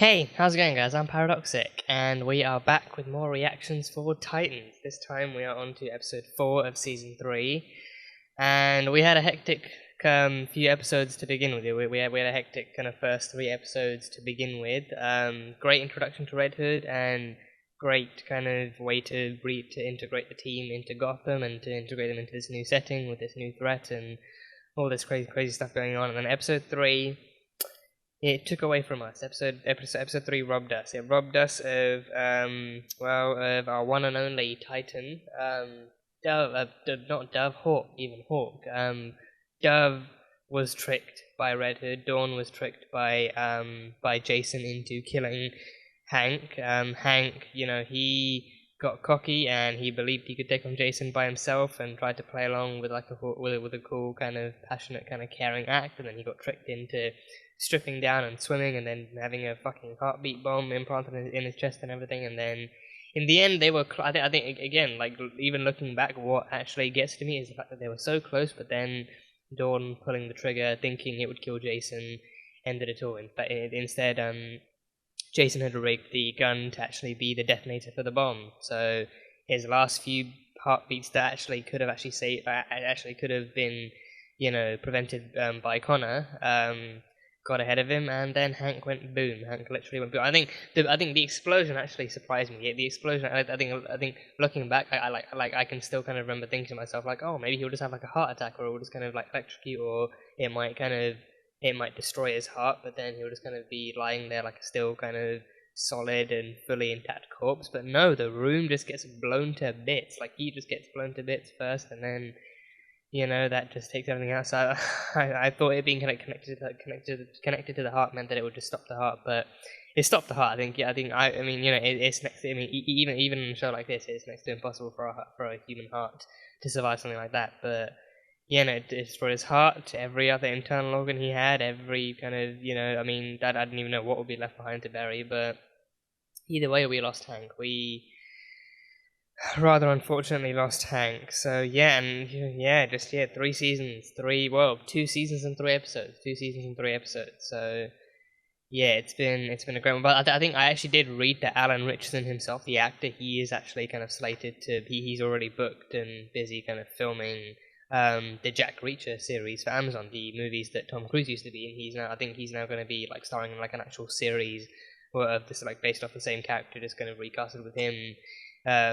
Hey, how's it going, guys? I'm Paradoxic, and we are back with more reactions for Titans. This time we are on to episode 4 of season 3, and we had a hectic few episodes to begin with. We had a hectic kind of first 3 episodes to begin with. Great introduction to Red Hood, and great kind of way to integrate the team into Gotham and to integrate them into this new setting with this new threat and all this crazy stuff going on. And then episode 3. It took away from us. Episode 3 robbed us. It robbed us of of our one and only Titan, Dove. Not Dove, Hawk, even Hawk. Dove was tricked by Red Hood. Dawn was tricked by Jason into killing Hank. Hank, he got cocky and he believed he could take on Jason by himself and tried to play along with with a cool kind of passionate kind of caring act, and then he got tricked into stripping down and swimming and then having a fucking heartbeat bomb implanted in his chest and everything. And then in the end they were I think again, like, even looking back, what actually gets to me is the fact that they were so close, but then Dawn pulling the trigger thinking it would kill Jason ended it all. In fact, instead Jason had rigged the gun to actually be the detonator for the bomb, so his last few heartbeats that actually could have been prevented by Connor got ahead of him, and then Hank went boom. Hank literally went boom. I think the explosion actually surprised me. The explosion, I think looking back, I can still kind of remember thinking to myself, like, oh, maybe he'll just have like a heart attack, or it'll just kind of like electrocute, or it might destroy his heart, but then he'll just kind of be lying there like a still kind of solid and fully intact corpse. But no, the room just gets blown to bits. Like, he just gets blown to bits first, and then that just takes everything out. So I thought it being kind of connected to the heart meant that it would just stop the heart, but it stopped the heart. It's next to, even in a show like this, it's next to impossible for a human heart to survive something like that. But it destroyed his heart, every other internal organ he had, every kind of that I didn't even know what would be left behind to bury. But either way, we lost Hank. We rather unfortunately lost Hank. So just 3 seasons, 2 seasons and 3 episodes, 2 seasons and 3 episodes. So yeah, it's been a great one. But I think I actually did read that Alan Ritchson himself, the actor, he is actually kind of slated to he's already booked and busy kind of filming the Jack Reacher series for Amazon, the movies that Tom Cruise used to be in. I think he's now going to be like starring in like an actual series of this, like based off the same character, just kind of recasted with him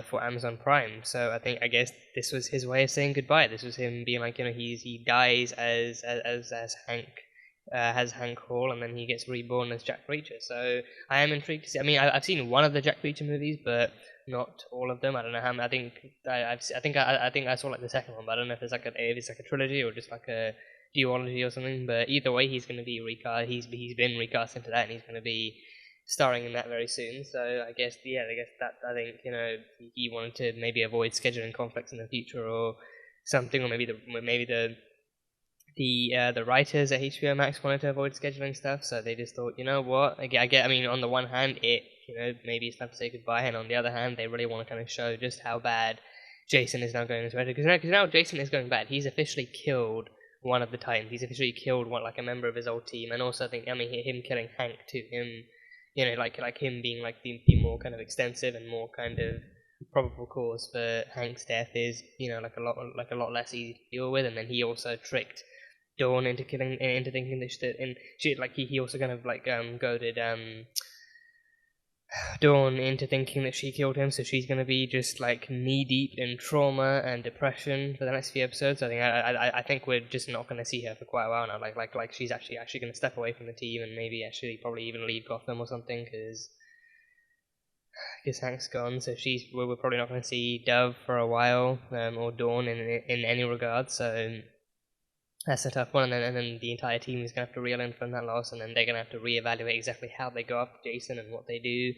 for Amazon Prime. So I guess this was his way of saying goodbye. This was him being like, he dies as Hank, has Hank Hall, and then he gets reborn as Jack Reacher. So I am intrigued to see. I mean, I've seen one of the Jack Reacher movies, but not all of them. I don't know how many. I think I saw like the second one, but I don't know if it's like a trilogy or just like a duology or something. But either way, he's going to be recast. He's been recast into that, and he's going to be starring in that very soon. So I guess he wanted to maybe avoid scheduling conflicts in the future or something, or maybe the writers at HBOMAX wanted to avoid scheduling stuff, so they just thought, what? On the one hand, maybe it's time to say goodbye, and on the other hand, they really want to kind of show just how bad Jason is now going into it. Because now Jason is going bad. He's officially killed one of the Titans. He's officially killed a member of his old team, and also him killing Hank too. Him, like him being like the more kind of extensive and more kind of probable cause for Hank's death is a lot less easy to deal with. And then he also tricked Dawn into thinking this shit, and he also kind of goaded Dawn into thinking that she killed him, so she's gonna be just like knee deep in trauma and depression for the next few episodes. I think we're just not gonna see her for quite a while now. Like she's actually gonna step away from the team and maybe actually probably even leave Gotham or something, because Hank's gone. So we're probably not gonna see Dove for a while, or Dawn in any regard. So that's a tough one, and then the entire team is going to have to reel in from that loss, and then they're going to have to reevaluate exactly how they go after Jason and what they do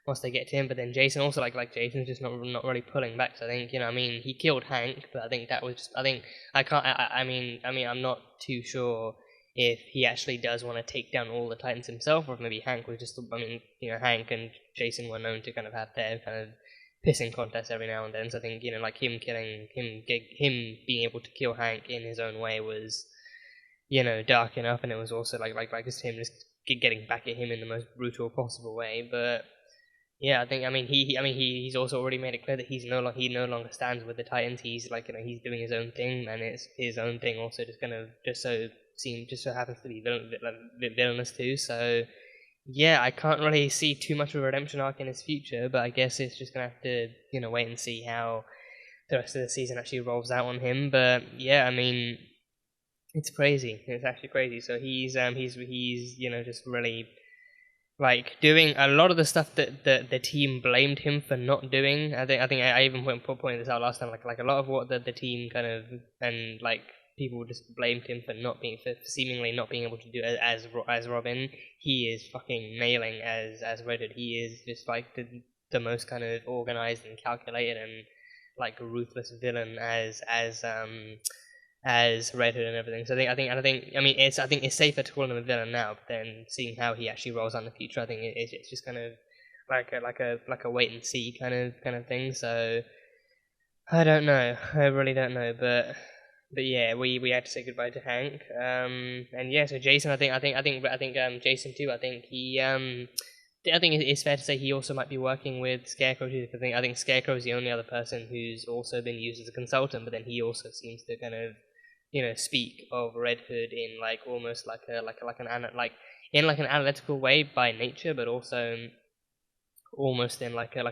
once they get to him. But then Jason also, Jason's just not really pulling back. So I think, he killed Hank, but I think that was just, I'm not too sure if he actually does want to take down all the Titans himself, or if maybe Hank was just, Hank and Jason were known to kind of have their kind of pissing contest every now and then. So I think, him being able to kill Hank in his own way was, dark enough, and it was also just him just getting back at him in the most brutal possible way. But yeah, he's also already made it clear that he no longer stands with the Titans. He's like, he's doing his own thing, and it's his own thing also just so happens to be villainous too. So yeah, I can't really see too much of a redemption arc in his future, but I guess it's just gonna have to wait and see how the rest of the season actually rolls out on him. But yeah, it's crazy. It's actually crazy. So he's just really like doing a lot of the stuff that the team blamed him for not doing. I even pointed this out last time. Like a lot of what the team kind of and like people just blamed him for seemingly not being able to do as Robin. He is fucking nailing as Red Hood. He is just like the most kind of organized and calculated and like ruthless villain as Red Hood and everything. So I think it's safer to call him a villain now, but then seeing how he actually rolls out in the future, I think it's just kind of like a wait and see kind of thing. So I don't know. I really don't know, but yeah, we had to say goodbye to Hank. And yeah, so Jason, I think Jason too. I think it's fair to say he also might be working with Scarecrow too. I think Scarecrow is the only other person who's also been used as a consultant, but then he also seems to kind of speak of Red Hood in like almost like an analytical way by nature, but also almost in like a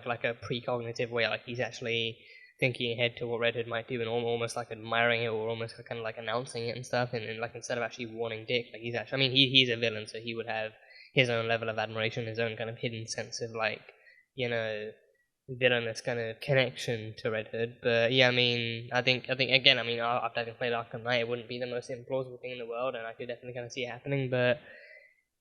precognitive way. Like he's actually thinking ahead to what Red Hood might do, and almost like admiring it, or almost kind of like announcing it and stuff. And like instead of actually warning Dick, like he's actually, he's a villain, so he would have his own level of admiration, his own kind of hidden sense of like villainous kind of connection to Red Hood. But yeah, I think again, after having played Arkham Knight, it wouldn't be the most implausible thing in the world, and I could definitely kind of see it happening. But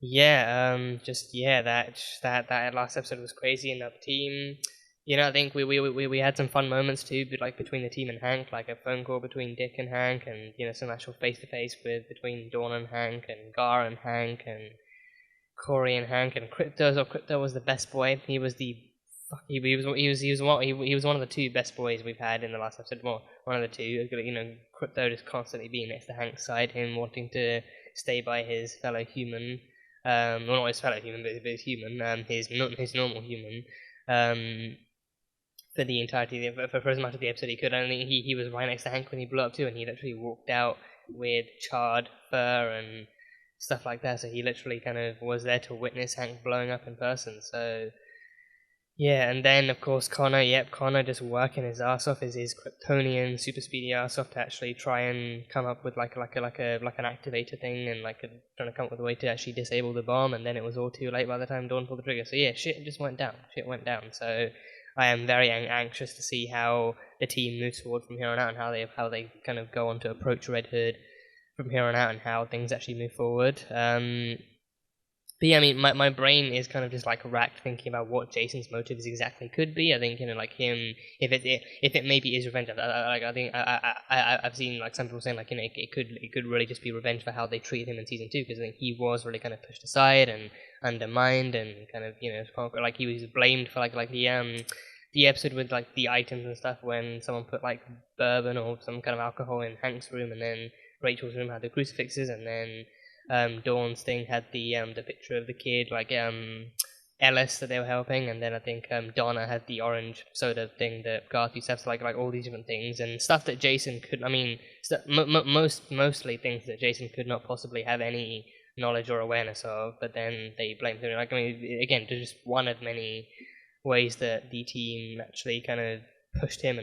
yeah, that last episode was crazy, and the team. I think we had some fun moments too, but like between the team and Hank, like a phone call between Dick and Hank, and some actual face to face between Dawn and Hank, and Gar and Hank, and Corey and Hank, and Crypto. So Crypto was the best boy. He was one of the two best boys we've had in the last episode. Well, one of the two. Crypto just constantly being next to Hank's side, him wanting to stay by his fellow human. Well, not his fellow human, but his human. His normal human. For the entirety for as much of the episode he could. I think he was right next to Hank when he blew up too, and he literally walked out with charred fur and stuff like that. So he literally kind of was there to witness Hank blowing up in person. So yeah, and then of course Connor just working his ass off, his Kryptonian super speedy ass off to actually try and come up with like an activator thing, and trying to come up with a way to actually disable the bomb. And then it was all too late by the time Dawn pulled the trigger. So yeah, shit just went down. So I am very anxious to see how the team moves forward from here on out, and how they kind of go on to approach Red Hood from here on out, and how things actually move forward. But yeah, my brain is kind of just like racked thinking about what Jason's motives exactly could be. I think like him, if it maybe is revenge. I've seen like some people saying like it could really just be revenge for how they treated him in season 2, because I think he was really kind of pushed aside and undermined, and kind of like he was blamed for like the episode with like the items and stuff, when someone put like bourbon or some kind of alcohol in Hank's room, and then Rachel's room had the crucifixes, and then Dawn's thing had the picture of the kid, like Ellis, that they were helping, and then I think Donna had the orange soda thing that Garth used to have. So like all these different things and stuff that Jason could. Mostly things that Jason could not possibly have any knowledge or awareness of. But then they blamed him. Again, just one of many ways that the team actually kind of pushed him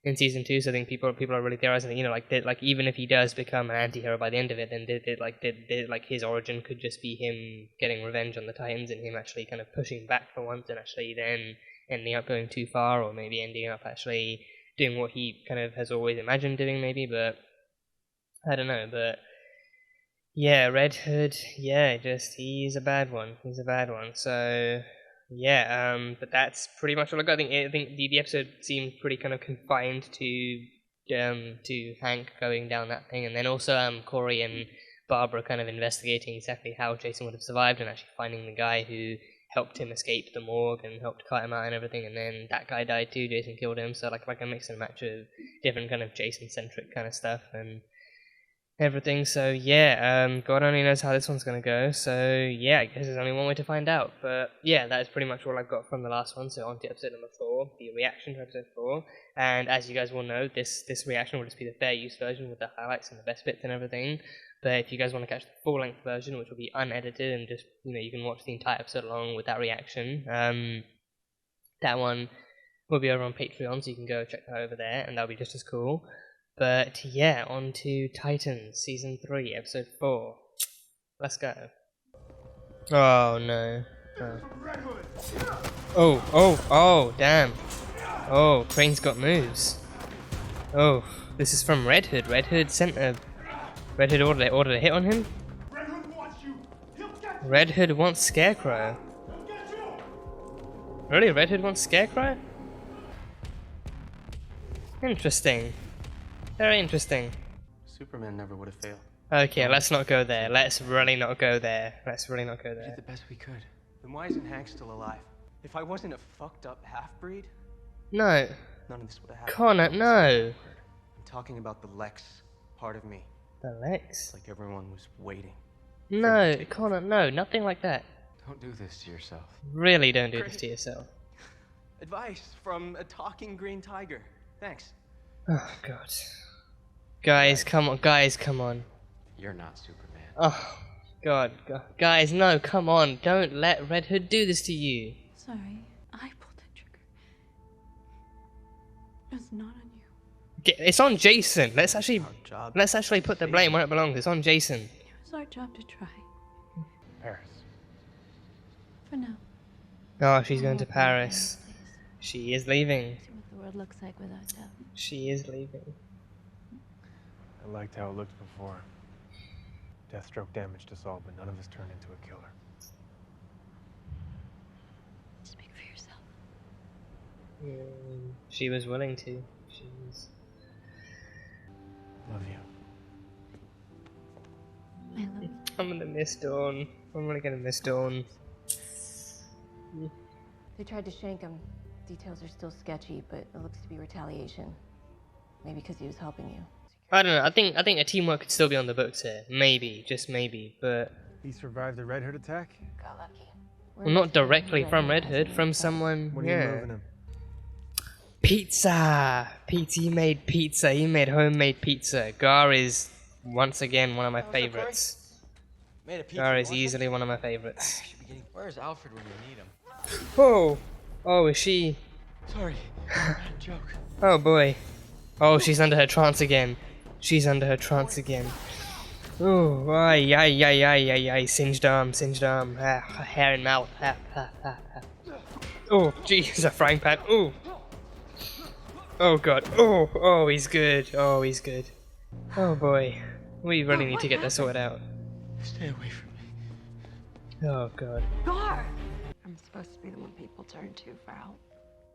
in season 2. So I think people are really theorizing that even if he does become an anti-hero by the end of it, then his origin could just be him getting revenge on the Titans, and him actually kind of pushing back for once, and actually then ending up going too far, or maybe ending up actually doing what he kind of has always imagined doing, maybe. But I don't know. But yeah, Red Hood, he's a bad one. So yeah, but that's pretty much all I got. I think the episode seemed pretty kind of confined to Hank going down that thing, and then also Corey and Barbara kind of investigating exactly how Jason would have survived, and actually finding the guy who helped him escape the morgue and helped cut him out and everything. And then that guy died too. Jason killed him. So like a mix and match of different kind of Jason-centric kind of stuff. And everything. So yeah, God only knows how this one's gonna go. So yeah, I guess there's only one way to find out. But yeah, that is pretty much all I've got from the last one. So on to episode number 4, the reaction to episode 4. And as you guys will know, this reaction will just be the fair use version with the highlights and the best bits and everything. But if you guys want to catch the full length version, which will be unedited and just, you know, you can watch the entire episode along with that reaction, that one will be over on Patreon, so you can go check that over there, and that'll be just as cool. But yeah, on to Titans, Season 3, Episode 4. Let's go. Oh no. Oh, damn. Oh, Crane's got moves. Oh, this is from Red Hood. Red Hood sent a... Red Hood ordered a hit on him? Red Hood wants Scarecrow. Really? Red Hood wants Scarecrow? Interesting. Very interesting. Superman never would have failed. Okay, let's not go there. Let's really not go there. Let's really not go We did there. the best we could. Then why isn't Hank still alive? If I wasn't a fucked up half-breed, No. none of this would have happened. Connor, no. I'm talking about the Lex part of me. The Lex? Like everyone was waiting. No, Connor, no, nothing like that. Don't do this to yourself. Really don't do this to yourself. Advice from a talking green tiger. Thanks. Oh, God. Guys, come on. Guys, come on. You're not Superman. Oh, God. Guys, no, come on. Don't let Red Hood do this to you. Sorry, I pulled the trigger. It's not on you. It's on Jason. Let's actually put the blame where it belongs. It's on Jason. It was our job to try. Paris. For now. Oh, she's going to Paris. She is leaving. See what the world looks like without them. She is leaving. I liked how it looked before. Deathstroke damaged us all, but none of us turned into a killer. Speak for yourself. She was willing to. She was... Love you. I love you. I'm gonna miss Dawn. I'm really gonna miss Dawn. They tried to shank him. Details are still sketchy, but it looks to be retaliation. Maybe because he was helping you. I don't know. I think a teamwork could still be on the books here. Maybe, just maybe. But He survived the Red Hood attack? Got lucky. well, not directly from Red Hood, from someone. When are you moving him? Pizza. He made pizza. He made homemade pizza. Gar is once again one of my favorites. Made a pizza. Gar is easily one of my favorites. Where's Alfred when you need him? Oh, is she? Sorry, not a joke. Oh boy. Oh, she's under her trance again. She's under her trance again. Oh, ay, singed arm. Hair and mouth. Oh, jeez, a frying pan. Oh. Oh god. Oh, he's good. Oh boy. We really need to get this sorted out. Stay away from me. Oh god. I'm supposed to be the one people turn to for help.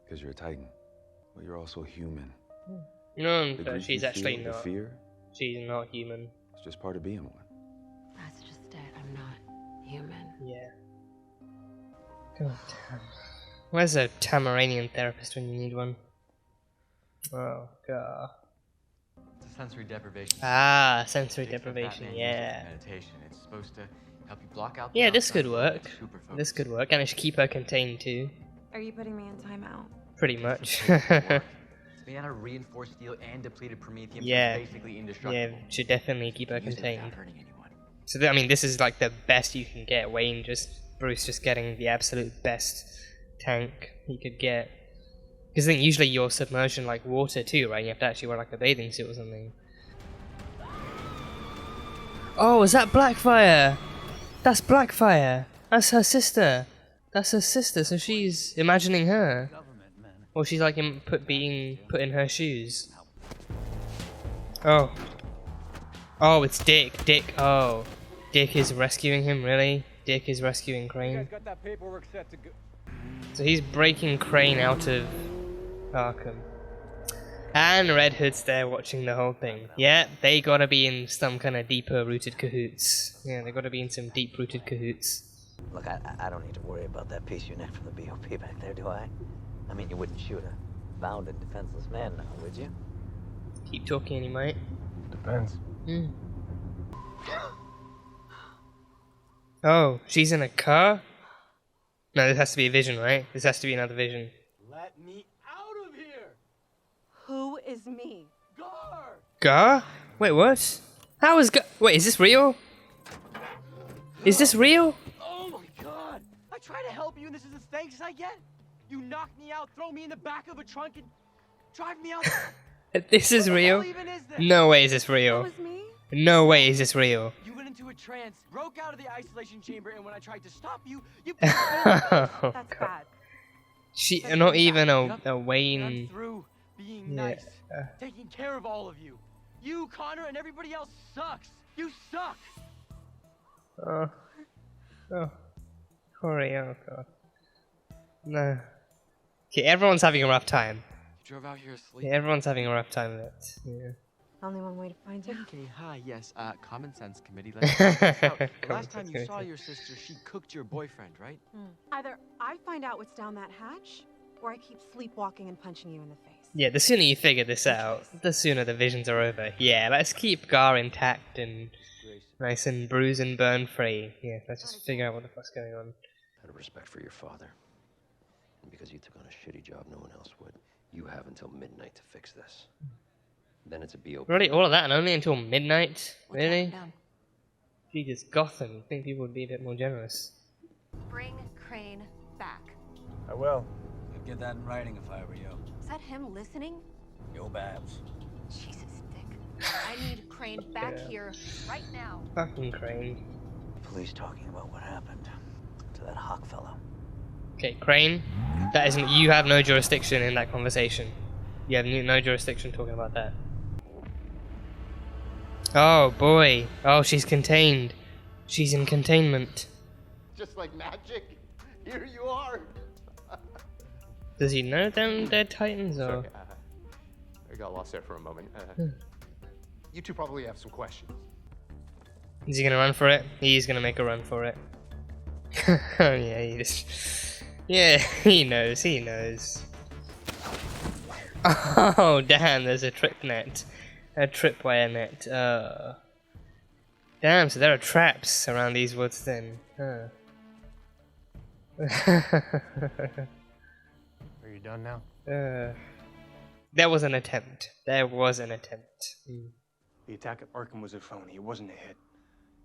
Because you're a Titan, but you're also human. No, The but grief she's you actually feel, the not. fear, She's not human. it's just part of being one. That's just it. I'm not human. Yeah. God damn. Where's a Tamaranian therapist when you need one? Oh god. It's a sensory deprivation. Ah, sensory Takes the deprivation, Batman yeah. uses meditation. It's supposed to help you block out the Yeah, this outside could world, work. super focus. This could work, and it should keep her contained too. Are you putting me in timeout? Pretty much. It's made out of reinforced steel and depleted promethium, Yeah. so it's basically indestructible. Yeah, should definitely keep her Use it without contained. hurting anyone. So I mean, this is like the best you can get. Bruce just getting the absolute best tank he could get. Because I think usually you're submerged in like water too, right? You have to actually wear like a bathing suit or something. Oh, is that Blackfire? That's Blackfire. That's her sister. So she's imagining her. Or she's like being put in her shoes. Oh. Oh, it's Dick. Oh. Dick is rescuing him, really? Dick is rescuing Crane. Got that paperwork set to go. So he's breaking Crane out of Arkham. And Red Hood's there watching the whole thing. Yeah, they gotta be in some kind of deeper rooted cahoots. Yeah, they gotta be in some deep rooted cahoots. Look, I don't need to worry about that piece you nicked from the BOP back there, do I? I mean, you wouldn't shoot a bound and defenseless man now, would you? Keep talking, you might. Depends. Oh, she's in a car? No, this has to be a vision, right? This has to be another vision. Let me out of here! Who is me? Gar! Gar? Wait, what? How is Gar? Wait, is this real? Is this real? Oh my god! I try to help you and this is the thanks I get? You knock me out, throw me in the back of a trunk and drive me out. This is What the real? hell even is this? No way is this That real. was me? No way is this real. You went into a trance, broke out of the isolation chamber, and when I tried to stop you, you Oh, That's bad. She, not even a I'm Wayne. through being Yeah. nice, taking care of all of you. You, Connor, and everybody else sucks. You suck. Oh. Oh. Corey, oh god. No. Okay, everyone's having a rough time. You drove out here asleep. Yeah, everyone's having a rough time of it. Yeah. Only one way to find out. Okay, hi, yes, Common Sense Committee. Let's talk this out. The Common last time Sense you saw Committee. your sister, she cooked your boyfriend, right? Either I find out what's down that hatch, or I keep sleepwalking and punching you in the face. Yeah, the sooner you figure this out, the sooner the visions are over. Yeah, let's keep Gar intact and nice and bruise and burn free. Yeah, let's just figure out what the fuck's going on. Out of respect for your father, and because you took on a shitty job no one else would, you have until midnight to fix this. Then it's a BOP. Really, all of that and only until midnight? We'll track Really? him down. Jesus, Gotham. You'd think people would be a bit more generous. Bring Crane back. I will. I'd get that in writing if I were you. Is that him listening? Yo, Babs. Jesus, Dick. I need Crane back Yeah. here right now. Fucking Crane. Police talking about what happened to that Hawk fellow. Okay, Crane. That isn't. You have no jurisdiction in that conversation. You have no jurisdiction talking about that. Oh boy. Oh, she's contained. She's in containment. Just like magic, here you are. Does he know them? They're Titans, or? Sorry, I got lost there for a moment. You two probably have some questions. Is he gonna run for it? He's gonna make a run for it. Yeah, he just. Yeah, he knows. He knows. Oh damn! There's a trip net, a tripwire net. Damn! So there are traps around these woods then. Huh. Are you done now? There was an attempt. There was an attempt. The attack at Arkham was a phony. It wasn't a hit.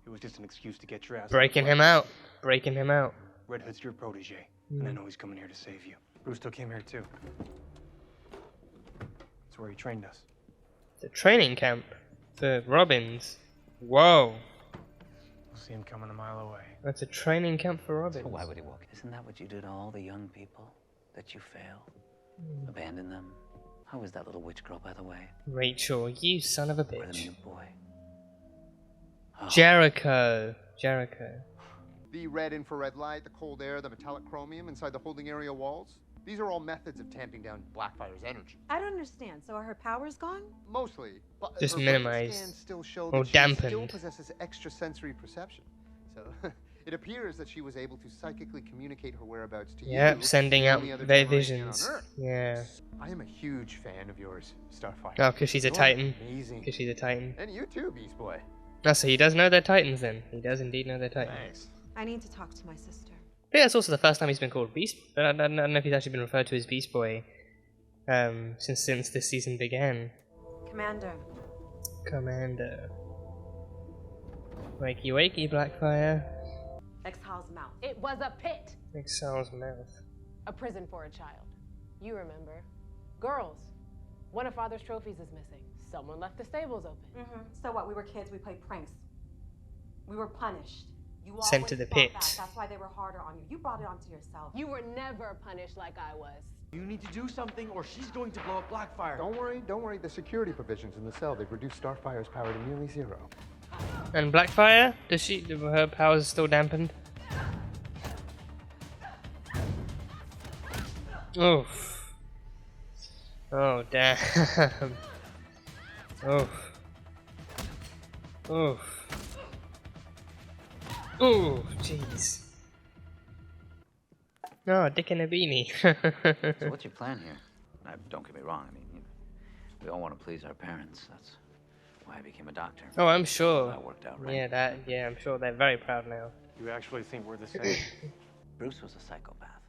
It was just an excuse to get your ass. Breaking him out. Breaking him out. Red Hood's your protege, and I know he's coming here to save you. Bruce took him here too. That's where he trained us. The training camp for Robins. Whoa. We'll see him coming a mile away. That's a training camp for Robins. So why would he walk? Isn't that what you did to all the young people? That you failed? Abandon them? How was that little witch girl, by the way? Rachel, you son of a Or the bitch. new boy? Oh, Jericho. Jericho. The red infrared light, the cold air, the metallic chromium inside the holding area walls. These are all methods of tamping down Blackfire's energy. I don't understand. So are her powers gone? Mostly, but Just her brain minimized. scans still show Or that she still dampened. possesses extrasensory perception. So it appears that she was able to psychically communicate her whereabouts to you. Yep, sending the out only other their Tamaran visions. on Earth. Yeah. I am a huge fan of yours, Starfire. Oh, because she's a You're Titan. Amazing. Because she's a Titan. And you too, Beast Boy. Oh, so he does know they're Titans then. He does indeed know they're Titans. Thanks. I need to talk to my sister. I think that's also the first time he's been called Beast. I don't know if he's actually been referred to as Beast Boy since this season began. Commander, Commander. Wakey wakey, Blackfire. Exhal's mouth. It was a pit, Excel's mouth. a prison for a child. You remember. Girls. One of Father's trophies is missing. Someone left the stables open. So what? We were kids. We played pranks. We were punished. You Sent always to the thought pit. that. That's why they were harder on you. You brought it onto yourself. You were never punished like I was. You need to do something or she's going to blow up Blackfire. Don't worry. The security provisions in the cell, they've reduced Starfire's power to nearly zero. And Blackfire? Does she? Her powers still dampened? Oof. Oh damn. Oof. Oof. Ooh, jeez. Oh, dick in a beanie. So what's your plan here? Don't get me wrong. I mean, we all want to please our parents. That's why I became a doctor. Oh, I'm sure. That worked out, right? Yeah, I'm sure they're very proud now. You actually think we're the same? Bruce was a psychopath.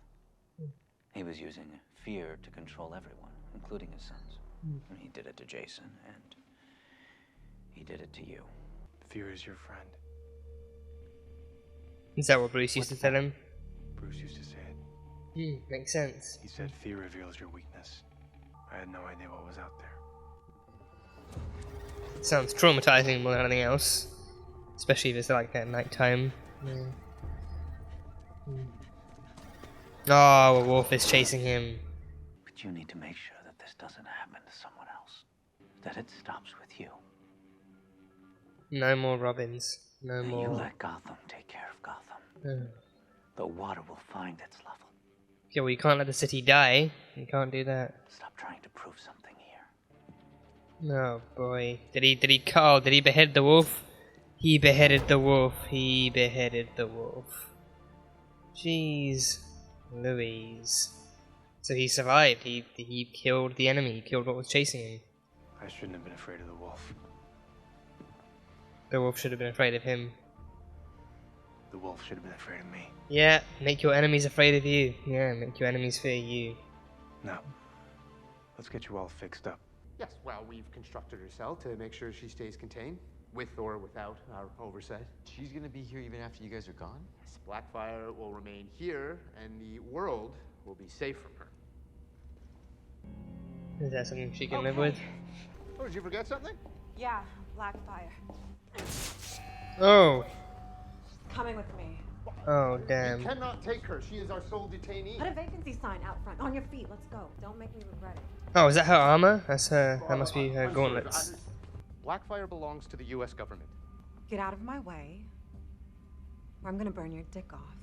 He was using fear to control everyone, including his sons. And he did it to Jason, and he did it to you. Fear is your friend. Is that what Bruce used to tell him? Bruce used to say it. Makes sense. He said fear reveals your weakness. I had no idea what was out there. Sounds traumatizing more than anything else. Especially if it's like at night time. Oh, a wolf is chasing him. But you need to make sure that this doesn't happen to someone else. That it stops with you. No more Robins. No more. You let Gotham take care of Gotham. The water will find its level. Yeah, well, you can't let the city die. You can't do that. Stop trying to prove something here. Oh boy. Did he behead the wolf? He beheaded the wolf. He beheaded the wolf. Jeez Louise. So he survived. He killed the enemy. He killed what was chasing him. I shouldn't have been afraid of the wolf. The wolf should have been afraid of him. The wolf should have been afraid of me. Yeah, make your enemies afraid of you. Yeah, make your enemies fear you. Now, let's get you all fixed up. Yes, well, we've constructed her cell to make sure she stays contained, with or without our oversight. She's gonna be here even after you guys are gone? Yes, Blackfire will remain here, and the world will be safe from her. Is that something she can live with? Oh, did you forget something? Yeah, Blackfire. Oh! Coming with me. Oh, We damn. cannot take her. She is our sole detainee. Put a vacancy sign out front. On your feet. Let's go. Don't make me regret it. Oh, is that her armor? That's her. That must be her I'm sorry, gauntlets. Blackfire belongs to the U.S. government. Get out of my way, or I'm gonna burn your dick off.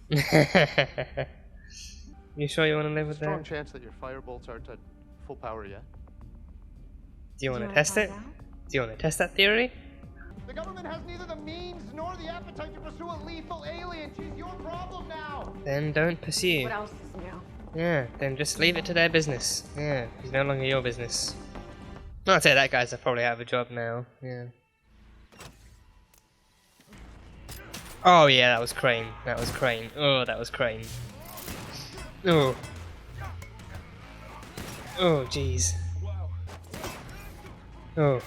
You sure you want to live with Strong that? chance that your fire bolts aren't at full power yet. Do you want to wanna test it? find out? Do you want to test that theory? The government has neither the means nor the appetite to pursue a lethal alien. She's your problem now. Then don't pursue. What else is new? Yeah, then just leave it to their business. Yeah, it's no longer your business. I'd say that guy's probably out of a job now. Yeah. Oh yeah, that was Crane. That was Crane. Oh, that was Crane. Oh. Oh, jeez. Oh.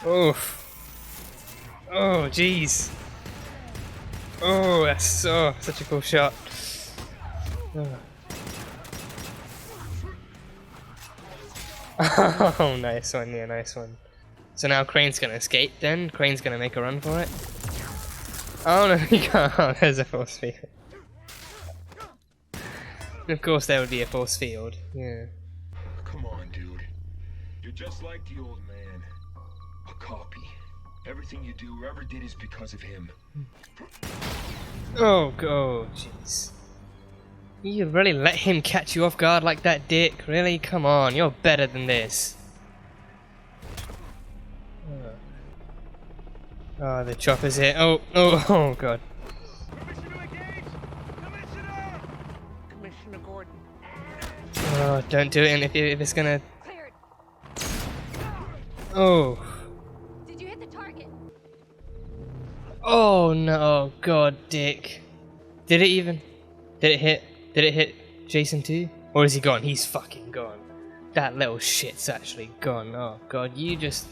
Oh. Oh, jeez. Oh, that's such a cool shot. Oh. Oh, nice one, yeah, nice one. So now Crane's gonna escape then? Crane's gonna make a run for it? Oh no, he can't. Oh, there's a force field. Of course there would be a force field, yeah. Come on, dude. You're just like the old man. A copy. Everything you do, ever did is because of him. Oh, jeez. You really let him catch you off guard like that, Dick? Really? Come on, you're better than this. Oh, the chopper's here. Oh, God. Commissioner Gordon. Oh, don't do it if it's gonna... Oh. Did you hit the target? Oh no, God, Dick. Did it hit Jason too? Or is he gone? He's fucking gone. That little shit's actually gone. Oh God, you just...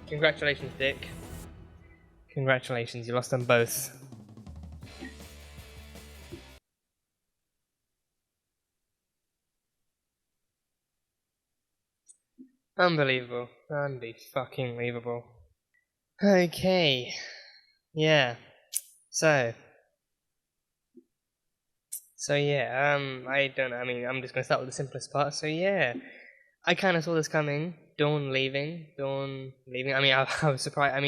Congratulations, Dick. Congratulations, you lost them both. Unbelievable. Unbe-fucking-believable. Okay. Yeah. So yeah, I don't know, I mean, I'm just gonna start with the simplest part. So yeah, I kind of saw this coming. Dawn leaving. I mean, I was surprised. I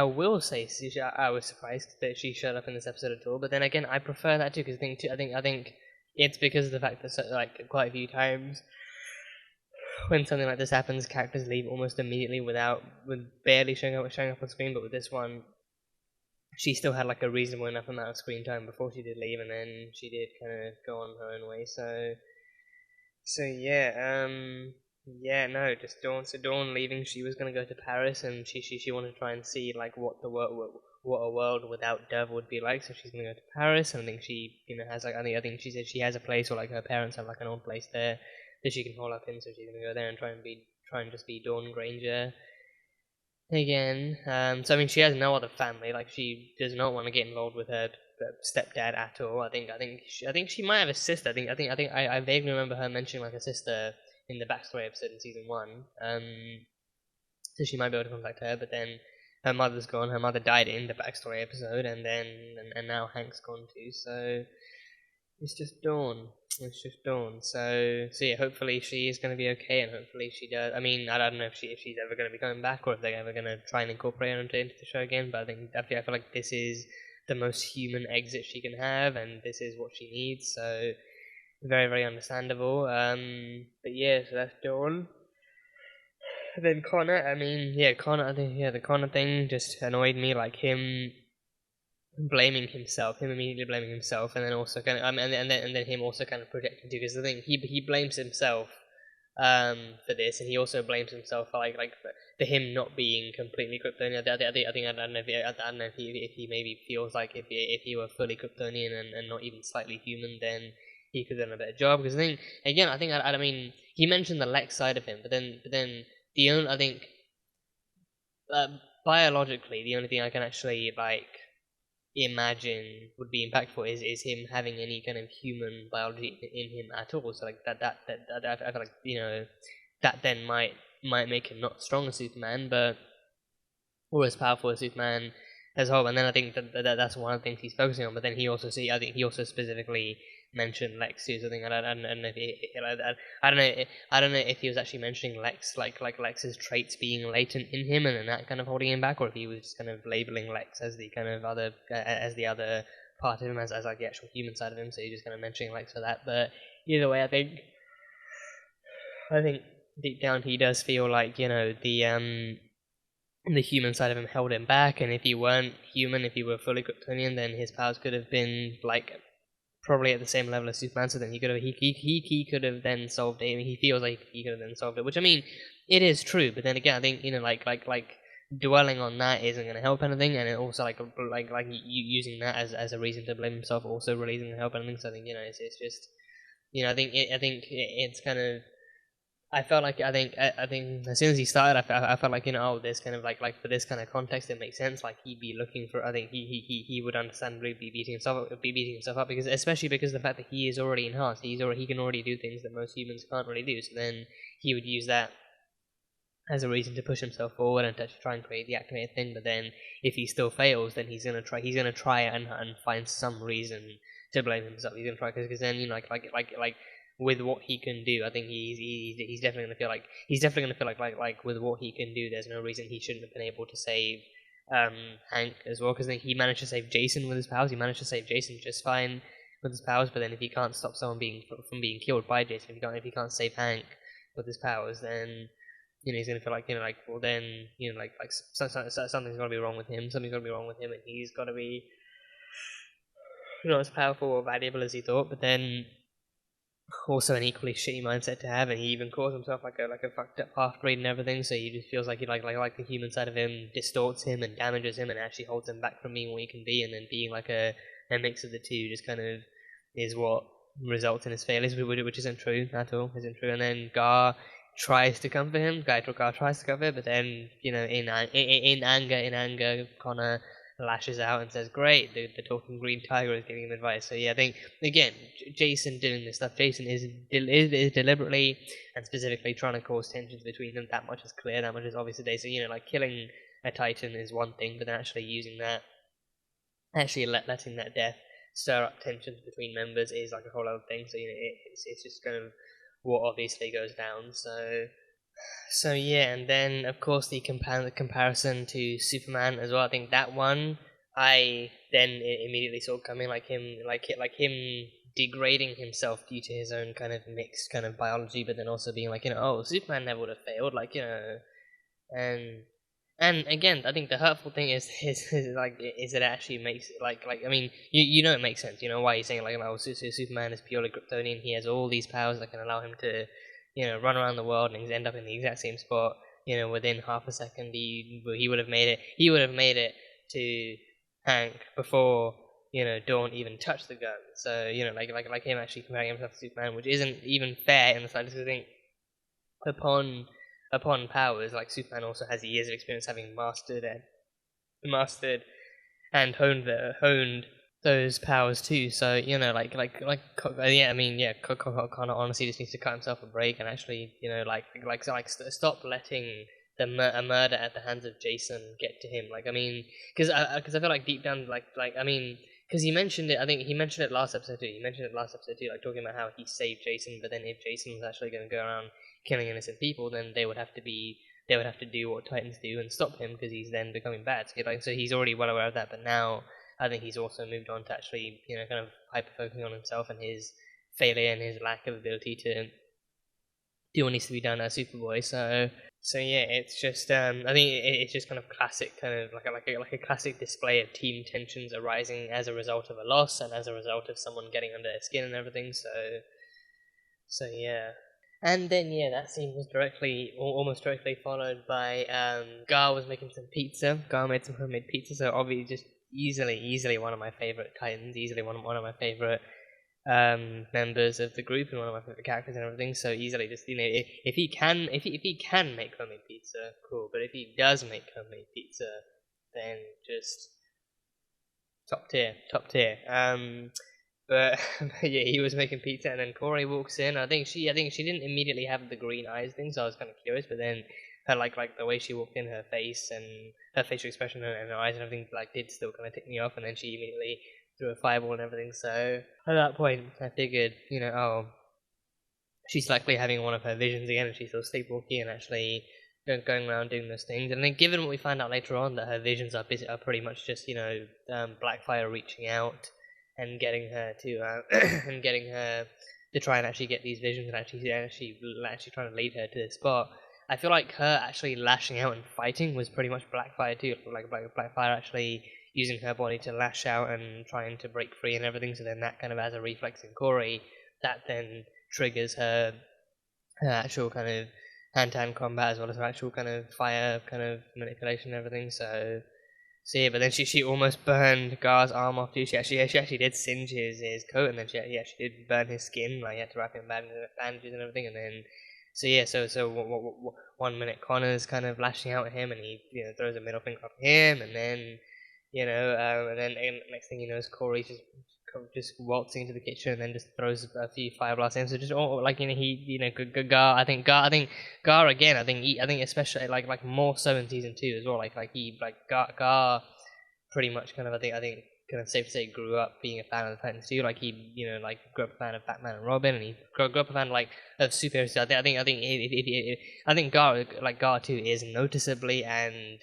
will say I was surprised that she showed up in this episode at all. But then again, I prefer that too, because I think it's because of the fact that like quite a few times when something like this happens, characters leave almost immediately with barely showing up on screen. But with this one, she still had like a reasonable enough amount of screen time before she did leave, and then she did kind of go on her own way. So yeah, no, just Dawn. So Dawn leaving, she was gonna go to Paris, and she wanted to try and see like what a world without Dove would be like. So she's gonna go to Paris, and I think she has like I think she said she has a place, or like her parents have like an old place there that she can hole up in. So she's gonna go there and try and just be Dawn Granger again. So I mean, she has no other family. Like she does not want to get involved with her stepdad at all. I think she might have a sister. I vaguely remember her mentioning like a sister in the backstory episode in season 1. So she might be able to contact her, but then her mother's gone. Her mother died in the backstory episode, and now Hank's gone too. So it's just Dawn. So yeah, hopefully she is going to be okay, and hopefully she does. I mean, I don't know if she's ever going to be coming back, or if they're ever going to try and incorporate her into the show again. But I feel like this is the most human exit she can have, and this is what she needs. So very, very understandable. But yeah, so that's Dawn. And then Connor. I mean, yeah, Connor. I think the Connor thing just annoyed me. Like him immediately blaming himself, and then also kind of, and then him also kind of projecting too, because the thing he blames himself for this, and he also blames himself for for him not being completely Kryptonian. I don't know if he maybe feels like if he were fully Kryptonian and not even slightly human, then he could have done a better job. Because I mean, he mentioned the Lex side of him, but then the only biologically the only thing I can actually imagine would be impactful is him having any kind of human biology in him at all. So like that I feel like that then might make him not strong as Superman, but or as powerful as Superman as a whole. And then I think that's one of the things he's focusing on. But then I think he also specifically mentioned Lex too. So I don't know if I don't know if he was actually mentioning Lex like Lex's traits being latent in him, and then that kind of holding him back, or if he was just kind of labeling Lex as the kind of other as the other part of him, as like the actual human side of him. So he's just kind of mentioning Lex for that. But either way, I think deep down he does feel like the human side of him held him back, and if he weren't human, if he were fully Kryptonian, then his powers could have been probably at the same level as Superman. So then he could have then solved it. I mean, he feels like he could have then solved it, which I mean, it is true. But then again, I think like dwelling on that isn't going to help anything, and it also using that as a reason to blame himself also really isn't going to help anything. So I think it's just I think it's kind of. I think as soon as he started, I felt like there's kind of like for this kind of context it makes sense. Like he'd be looking for. I think he would understandably be beating himself up because especially because the fact that he is already enhanced, he can already do things that most humans can't really do. So then he would use that as a reason to push himself forward and to try and create the activated thing. But then if he still fails, then he's gonna try and find some reason to blame himself. He's gonna try because then like. With what he can do, I think he's definitely gonna feel like with what he can do, there's no reason he shouldn't have been able to save Hank as well. Because he managed to save Jason with his powers. He managed to save Jason just fine with his powers. But then if he can't stop someone from being killed by Jason, if he can't save Hank with his powers, then he's gonna feel well then something's gonna be wrong with him. Something's gonna be wrong with him, and he's gotta be not as powerful or valuable as he thought. But then. Also an equally shitty mindset to have, and he even calls himself like a fucked up half-breed and everything. So he just feels like the human side of him distorts him and damages him, and actually holds him back from being what he can be. And then being like a mix of the two just kind of is what results in his failures, which isn't true at all. Isn't true. And then Gar tries to comfort him. Gar tries to comfort, but then in anger, Connor lashes out and says, "Great, the talking green tiger is giving him advice." So yeah, I think again, Jason doing this stuff. Jason is deliberately and specifically trying to cause tensions between them. That much is clear. That much is obvious today. So killing a Titan is one thing, but then actually using that, letting that death stir up tensions between members is like a whole other thing. So it's just kind of what obviously goes down. So yeah, and then of course the comparison to Superman as well. I think that one I then immediately saw coming, like him degrading himself due to his own kind of mixed kind of biology, but then also being Superman never would have failed, and And again, I think the hurtful thing is is it actually makes it I mean, you know it makes sense. You know why he's saying like, oh, Superman is purely Kryptonian. He has all these powers that can allow him to, run around the world and end up in the exact same spot. Within half a second, he would have made it. He would have made it to Hank before Dawn even touched the gun. So like him actually comparing himself to Superman, which isn't even fair in the slightest. I think upon powers, like Superman also has years of experience having mastered and honed those powers too. So yeah, I mean, yeah, Connor honestly just needs to cut himself a break and actually stop letting a murder at the hands of Jason get to him. Like, I mean, because I feel like deep down, I mean, because he mentioned it. I think he mentioned it last episode too. Like talking about how he saved Jason, but then if Jason was actually going to go around killing innocent people, then they would have to do what Titans do and stop him, because he's then becoming bad. So he's already well aware of that, but now I think he's also moved on to actually kind of hyper focusing on himself and his failure and his lack of ability to do what needs to be done as Superboy. So yeah, it's just I think it's just kind of classic, kind of like a classic display of team tensions arising as a result of a loss and as a result of someone getting under their skin and everything. So yeah. And then, yeah, that scene was almost directly followed by, Gar was making some pizza. Gar made some homemade pizza, so obviously just easily one of my favorite Titans, easily one of my favorite, members of the group and one of my favorite characters and everything. So easily just, if he can make homemade pizza, cool. But if he does make homemade pizza, then just top tier. But yeah, he was making pizza, and then Corey walks in. I think she didn't immediately have the green eyes thing, so I was kind of curious. But then her like the way she walked in, her face and her facial expression and her eyes and everything did still kind of tick me off. And then she immediately threw a fireball and everything. So at that point, I figured, oh, she's likely having one of her visions again, and she's still sleepwalking and actually going around doing those things. And then given what we find out later on, that her visions are pretty much just Blackfire reaching out and getting her to try and actually get these visions and actually trying to lead her to this spot. I feel like her actually lashing out and fighting was pretty much Blackfire too. Like Blackfire actually using her body to lash out and trying to break free and everything. So then that kind of has a reflex in Corey that then triggers her actual kind of hand-to-hand combat as well as her actual kind of fire kind of manipulation and everything. So yeah, but then she almost burned Gar's arm off too. She actually did singe his coat, and then she actually did burn his skin. Like, he had to wrap him in bandages and everything. And then so 1 minute Connor's kind of lashing out at him, and he throws a middle finger up at him, and then and then next thing you know is Corey just waltzing into the kitchen and then just throws a few fire blasts in. So just Gar. I think Gar again. I think especially like more so in season 2 as well. Gar pretty much kind of I think kind of safe to say grew up being a fan of the Titans too. Like he grew up a fan of Batman and Robin, and he grew up a fan of superheroes. I think Gar too is noticeably and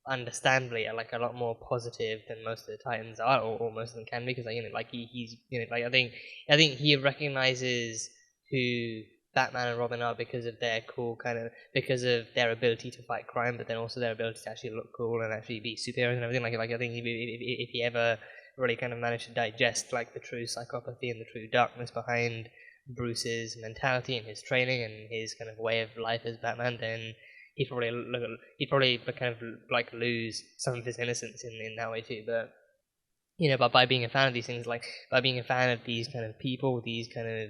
understandably a lot more positive than most of the Titans are, or most of them can be, because he's I think he recognizes who Batman and Robin are because of their because of their ability to fight crime, but then also their ability to actually look cool and actually be superheroes and everything. I think if he ever really kind of managed to digest the true psychopathy and the true darkness behind Bruce's mentality and his training and his kind of way of life as Batman, then he'd probably kind of lose some of his innocence in that way too. But but by being a fan of these things, by being a fan of these kind of people, these kind of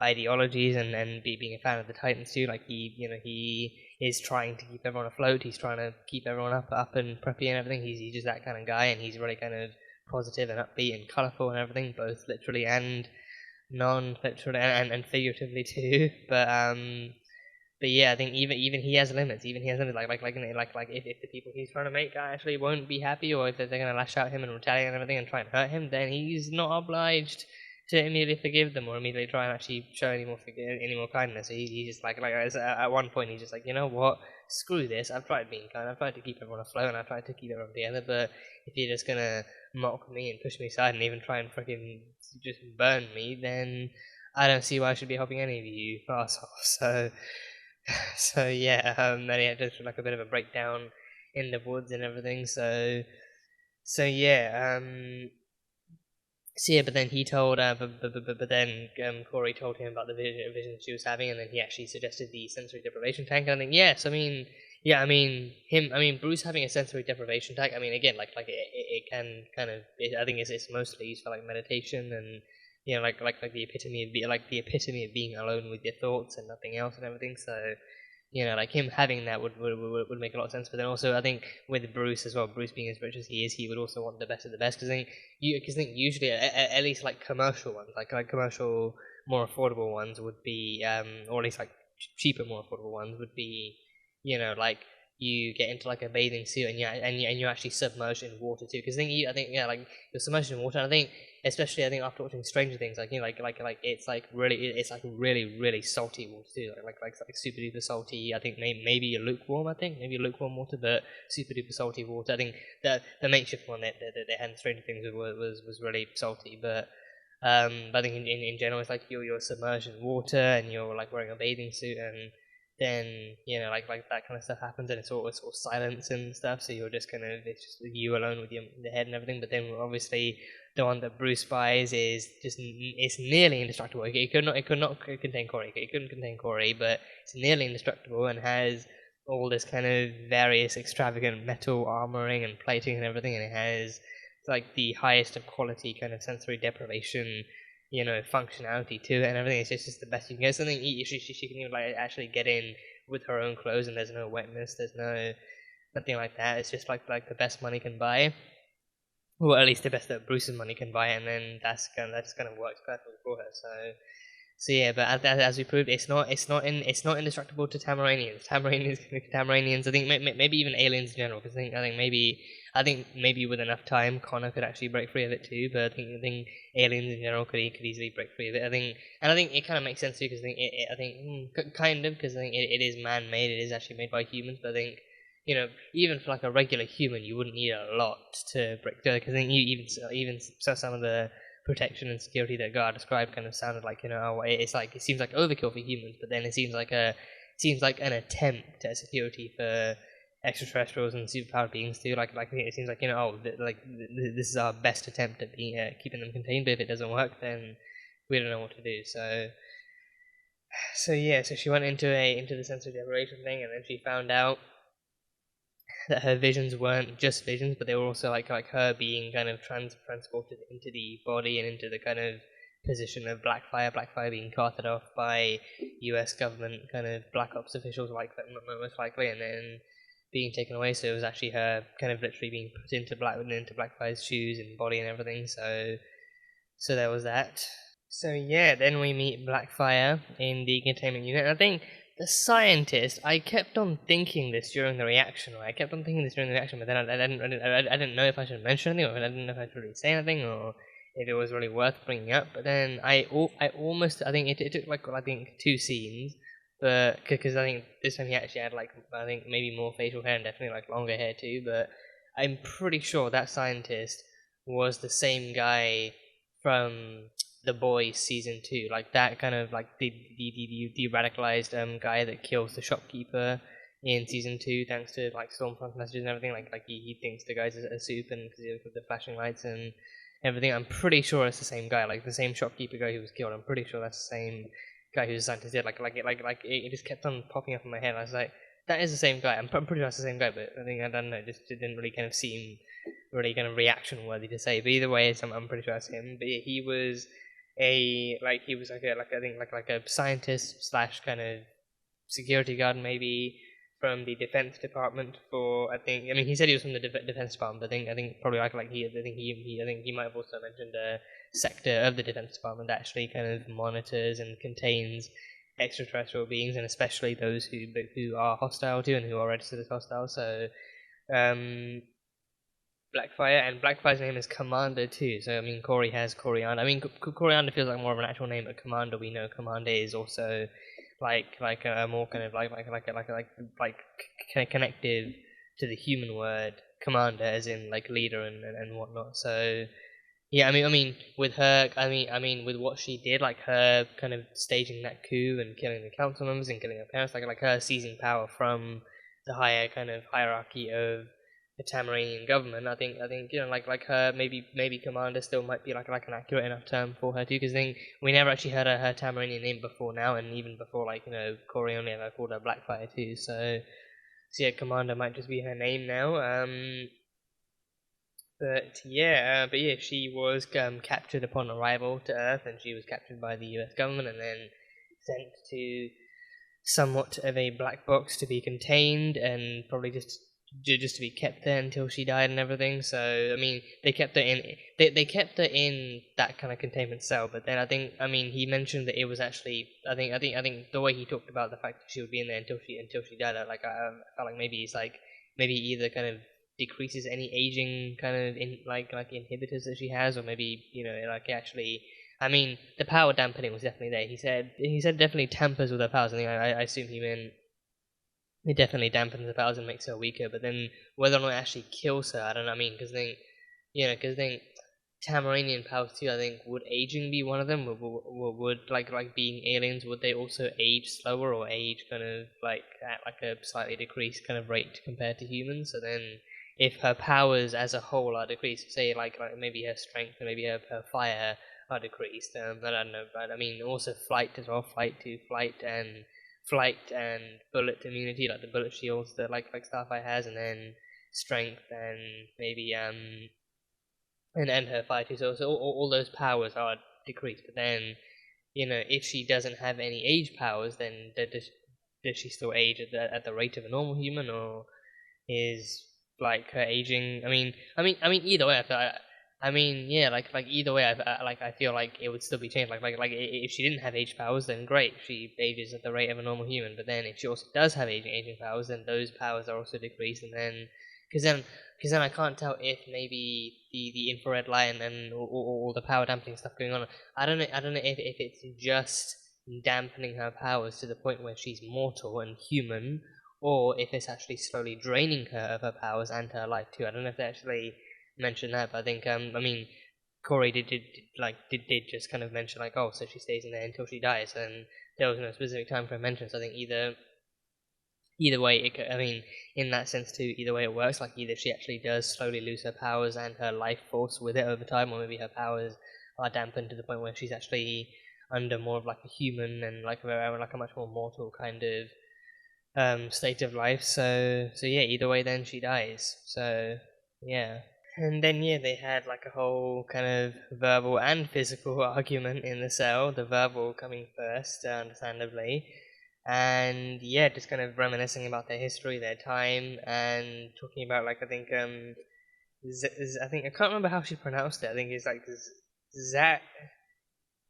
ideologies, and being a fan of the Titans too, he is trying to keep everyone afloat. He's trying to keep everyone up and preppy and everything. He's just that kind of guy, and he's really kind of positive and upbeat and colourful and everything, both literally and non-literally and figuratively too. But yeah, I think even he has limits. Even he has limits. If the people he's trying to make actually won't be happy, or if they're going to lash out at him and retaliate and everything and try and hurt him, then he's not obliged to immediately forgive them or immediately try and actually show any more kindness. So he's just at one point he's just you know what, screw this. I've tried being kind. I've tried to keep everyone afloat and I've tried to keep everyone together. But if you're just gonna mock me and push me aside and even try and freaking just burn me, then I don't see why I should be helping any of you assholes. So yeah, then he had just a bit of a breakdown in the woods and everything. So yeah. But then he told, but then Corey told him about the vision she was having, and then he actually suggested the sensory deprivation tank. And I think yes, Bruce having a sensory deprivation tank. I mean, again, it can kind of. I think it's mostly used for like meditation and like the epitome of being alone with your thoughts and nothing else and everything. So like him having that would make a lot of sense. But then also, I think with Bruce as well, Bruce being as rich as he is, he would also want the best of the best. Because I think usually, at least like commercial ones, like commercial, more affordable ones would be, or at least like cheaper, more affordable ones would be, like you get into like a bathing suit and you're actually submerged in water too. Because I think like you're submerged in water. And I think especially after watching Stranger Things, like it's really salty water too, like super duper salty. I think maybe lukewarm water, but super duper salty water. I think the makeshift one that they had in Stranger Things was really salty, but I think in general it's like you're submerged in water and you're like wearing a bathing suit, and then like that kind of stuff happens, and it's all silence and stuff, so you're just it's just you alone with the head and everything. But then obviously the one that Bruce buys is just it's nearly indestructible. It could not contain Corey. It couldn't contain Corey, but it's nearly indestructible and has all this kind of various extravagant metal armoring and plating and everything, and it has like the highest of quality kind of sensory deprivation functionality to it and everything. It's just the best you can get. Something she can even like actually get in with her own clothes, and there's no wetness, there's nothing like that. It's just like the best money can buy, or at least the best that Bruce's money can buy, and then that's kind of works perfectly for her. So yeah, but as we proved, it's not indestructible to Tamaranians. Tamaranians, I think maybe even aliens in general. Because I think maybe with enough time, Connor could actually break free of it too. But I think aliens in general could easily break free of it. I think it kind of makes sense too, because I think it is man-made. It is actually made by humans. But I think even for like a regular human, you wouldn't need a lot to break through. Because I think even some of the protection and security that God described kind of sounded like it seems like overkill for humans, but then it seems like an attempt at security for extraterrestrials and superpowered beings too. Like it seems like this is our best attempt at keeping them contained. But if it doesn't work, then we don't know what to do. So yeah, so she went into the sensory deprivation thing, and then she found out that her visions weren't just visions, but they were also like her being kind of transported into the body and into the kind of position of Blackfire being carted off by US government kind of black ops officials, most likely, and then being taken away. So it was actually her kind of literally being put into Blackfire's shoes and body and everything. So there was that. So yeah, then we meet Blackfire in the containment unit, and I think the scientist, I kept on thinking this during the reaction, but then I didn't know if I should mention anything, or I didn't know if I should really say anything, or if it was really worth bringing up. But then I think it took like I think 2 scenes, but because I think this time he actually had maybe more facial hair and definitely like longer hair too. But I'm pretty sure that scientist was the same guy from The Boys season 2, like that kind of like the radicalized guy that kills the shopkeeper in season 2, thanks to like Stormfront messages and everything. Like he thinks the guy's a soup, and because of the flashing lights and everything. I'm pretty sure it's the same guy, like the same shopkeeper guy who was killed. I'm pretty sure that's the same guy who's a scientist. It just kept on popping up in my head. I was like, that is the same guy. I'm pretty sure that's the same guy, but I don't know. It didn't really kind of seem really kind of reaction worthy to say. But either way, I'm pretty sure that's him. But yeah, he was a scientist / kind of security guard maybe from the Defense Department he said he was from the Defense Department, but I think probably he might have also mentioned a sector of the Defense Department that actually kind of monitors and contains extraterrestrial beings, and especially those who are hostile to and who are registered as hostile. So Blackfire, and Blackfire's name is Commander too. So Corey has Coriander. Coriander feels like more of an actual name, but Commander, we know Commander is also like a more kind of like connective to the human word Commander, as in like leader and whatnot. So yeah, with her, with what she did, like her kind of staging that coup and killing the council members and killing her parents, like her seizing power from the higher kind of hierarchy of the Tamaranian government. I think like her maybe commander still might be like an accurate enough term for her too, because we never actually heard her Tamaranian name before now, and even before Corey only ever called her Blackfire too. So yeah, commander might just be her name now. But yeah, she was captured upon arrival to Earth, and she was captured by the U.S. government, and then sent to somewhat of a black box to be contained, and probably just to be kept there until she died and everything. So I mean, they kept her in that kind of containment cell. But then I think he mentioned that it was actually I think the way he talked about the fact that she would be in there until she died. I felt like maybe it's maybe either kind of decreases any aging kind of inhibitors that she has, or maybe actually. The power dampening was definitely there. He said definitely tampers with her powers. I assume he meant it definitely dampens the powers and makes her weaker. But then whether or not it actually kills her, I don't know. Because Tamaranian powers too. I think would aging be one of them? Would like being aliens? Would they also age slower or age kind of at a slightly decreased kind of rate compared to humans? So then, if her powers as a whole are decreased, say like maybe her strength and maybe her fire are decreased. I don't know, but also flight as well, flight and bullet immunity, like the bullet shields that like Starfire has, and then strength and maybe and her fire too. So all those powers are decreased. But then if she doesn't have any age powers, then does she still age at the rate of a normal human, or is her aging? Either way, either way, I feel like it would still be changed. If she didn't have age powers, then great, she ages at the rate of a normal human. But then if she also does have aging powers, then those powers are also decreased. And then, because then I can't tell if maybe the infrared light and all the power dampening stuff going on. I don't know if it's just dampening her powers to the point where she's mortal and human, or if it's actually slowly draining her of her powers and her life too. I don't know if they actually mention that, but I think Corey did just kind of mention so she stays in there until she dies, and there was no specific time frame mentioned. So I think either way, in that sense too, either way it works. Either she actually does slowly lose her powers and her life force with it over time, or maybe her powers are dampened to the point where she's actually under more of a human and a much more mortal kind of state of life. So yeah, either way, then she dies. So yeah. And then they had a whole kind of verbal and physical argument in the cell, the verbal coming first, understandably. And just kind of reminiscing about their history, their time, and talking about I think I can't remember how she pronounced it. I think it's Zat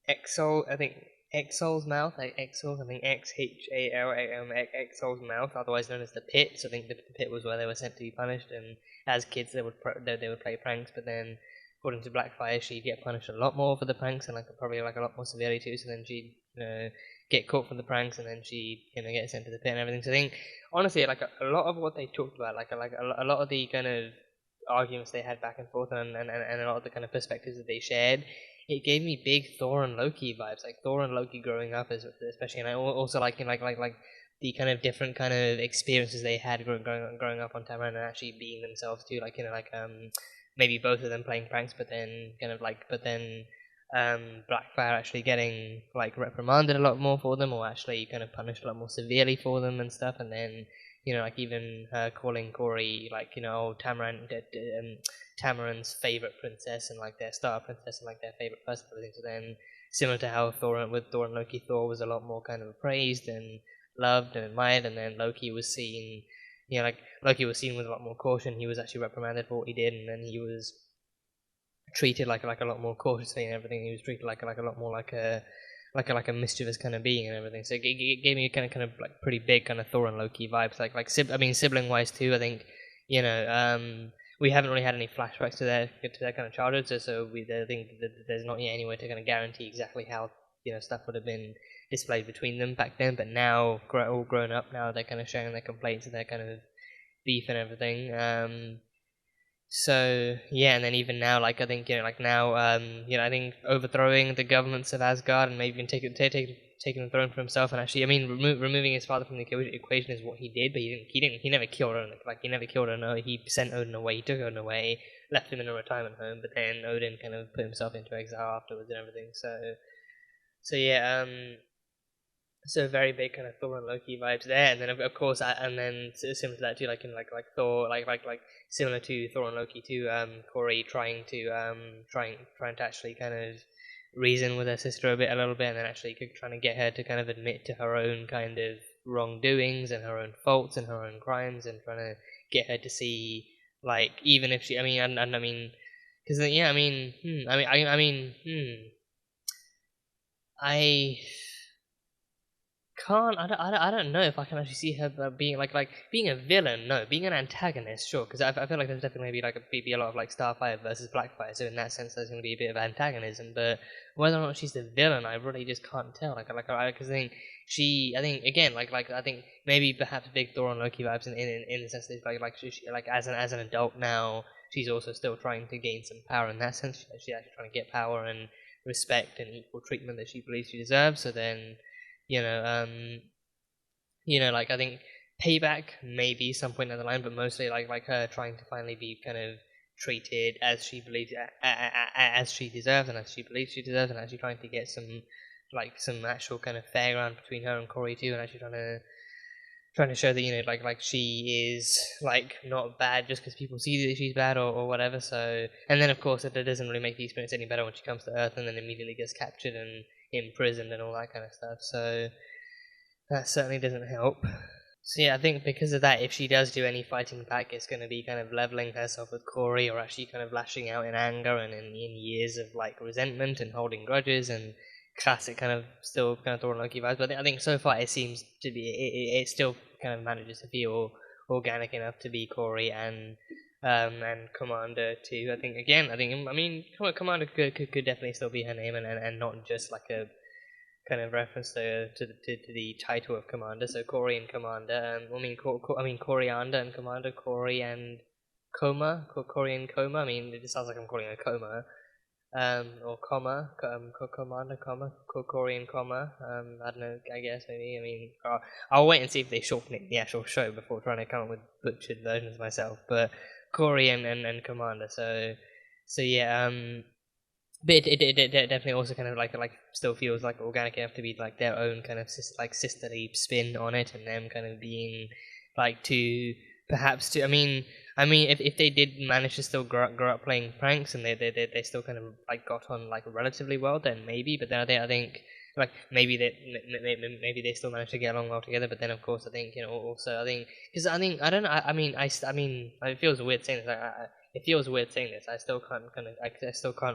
Exol, I think Exol's mouth, Exol, I think Exol's mouth, otherwise known as the pit. So I think the pit was where they were sent to be punished, and as kids they would play pranks, but then according to Blackfire she'd get punished a lot more for the pranks, and probably a lot more severely too. So then she'd get caught for the pranks, and then she'd get sent to the pit and everything. So I think honestly a lot of what they talked about, a lot of the kind of arguments they had back and forth, and a lot of the kind of perspectives that they shared, it gave me big Thor and Loki vibes, Thor and Loki growing up, especially, and I also the kind of different kind of experiences they had growing up on Tamaran, and actually being themselves too, maybe both of them playing pranks, but then Blackfire actually getting reprimanded a lot more for them, or actually kind of punished a lot more severely for them and stuff, and then even her calling Corey Tamaran's favorite princess, and their star princess, and their favorite person, and everything. So then, similar to how Thor and Loki, Thor was a lot more kind of praised and loved and admired, and then Loki was seen Loki was seen with a lot more caution. He was actually reprimanded for what he did, and then he was treated like a lot more cautiously and everything. He was treated like a lot more like a mischievous kind of being and everything. So it gave me kind of pretty big kind of Thor and Loki vibes. Sibling wise too. I think we haven't really had any flashbacks to their kind of childhood, so I think that there's not yet any way to kind of guarantee exactly how stuff would have been displayed between them back then. But now, all grown up, now they're kind of sharing their complaints and their kind of beef and everything. So yeah, and then even now, I think I think overthrowing the governments of Asgard, and maybe even taking the throne for himself, and actually, I mean, removing his father from the equation is what he did, but he never killed Odin. Like, he never killed Odin. No, he sent Odin away. He took Odin away, left him in a retirement home, but then Odin kind of put himself into exile afterwards and everything. So yeah, so very big kind of Thor and Loki vibes there, and then of course, and then similar to that too, like in like Thor, like similar to Thor and Loki too. Corey trying to actually kind of reason with her sister a little bit, and then actually trying to get her to kind of admit to her own kind of wrongdoings and her own faults and her own crimes, and trying to get her to see, like, even if she, I mean, because yeah, I can't. I don't know if I can actually see her being like being a villain. No, being an antagonist, sure. Because I feel like there's definitely be a lot of like Starfire versus Blackfire. So in that sense, there's going to be a bit of antagonism. But whether or not she's the villain, I really just can't tell. Because I think again, I think maybe perhaps big Thor and Loki vibes in the sense that she as an adult now, she's also still trying to gain some power in that sense. She's actually trying to get power and respect and equal treatment that she believes she deserves. So then, I think payback maybe some point down the line, but mostly like her trying to finally be kind of treated as she believes as she deserves and as she believes she deserves, and actually trying to get some actual kind of fair ground between her and Corey too, and actually trying to show that she is not bad just because people see that she's bad or whatever. So, and then of course it doesn't really make the experience any better when she comes to Earth and then immediately gets captured and imprisoned and all that kind of stuff. So that certainly doesn't help. So yeah, I think because of that, if she does do any fighting back, it's going to be kind of leveling herself with Corey, or actually kind of lashing out in anger and in years of resentment and holding grudges and classic kind of still kind of Thor and Loki vibes. But I think so far it seems to be it still kind of manages to feel organic enough to be Corey and Commander too. I mean Commander could definitely still be her name and not just like a kind of reference to the title of Commander. So Corey and Commander. Coriander and Commander. Corey and Coma. Corey and Coma. I mean, it just sounds like I'm calling her Coma. Or comma, Commander, comma, Corey and comma. I don't know. I guess maybe. I mean, I'll wait and see if they shorten it in the actual show before trying to come up with butchered versions myself. But Corey and Commander. So yeah. But it definitely also kind of like still feels like organic enough to be like their own kind of sisterly spin on it, and them kind of being I mean, if they did manage to still grow up playing pranks and they still kind of got on relatively well, then maybe. But then I think maybe they still managed to get along well together. But then of course I think also I think because I don't know. I mean it feels weird saying this. It feels weird saying this. I still can't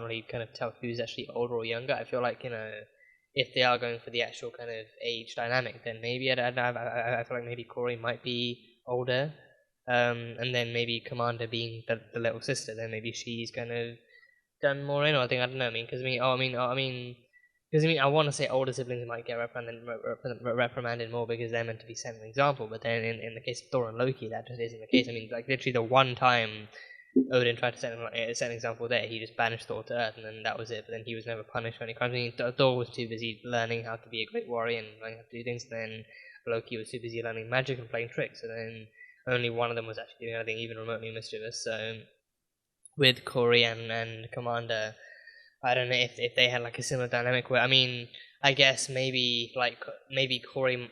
really kind of tell who's actually older or younger. I feel like if they are going for the actual kind of age dynamic, then maybe I feel like maybe Corey might be older. And then maybe Commander being the little sister, then maybe she's kind of done more in. Or I don't know. I want to say older siblings might get reprimanded more because they're meant to be set an example. But then in the case of Thor and Loki, that just isn't the case. I mean, literally the one time Odin tried to set an example there, he just banished Thor to Earth, and then that was it. But then he was never punished for any crimes. I mean, Thor was too busy learning how to be a great warrior and learning how to do things. And then Loki was too busy learning magic and playing tricks. And then only one of them was actually doing anything even remotely mischievous. So with Corey and Commander, I don't know if they had a similar dynamic where, I mean, I guess maybe Corey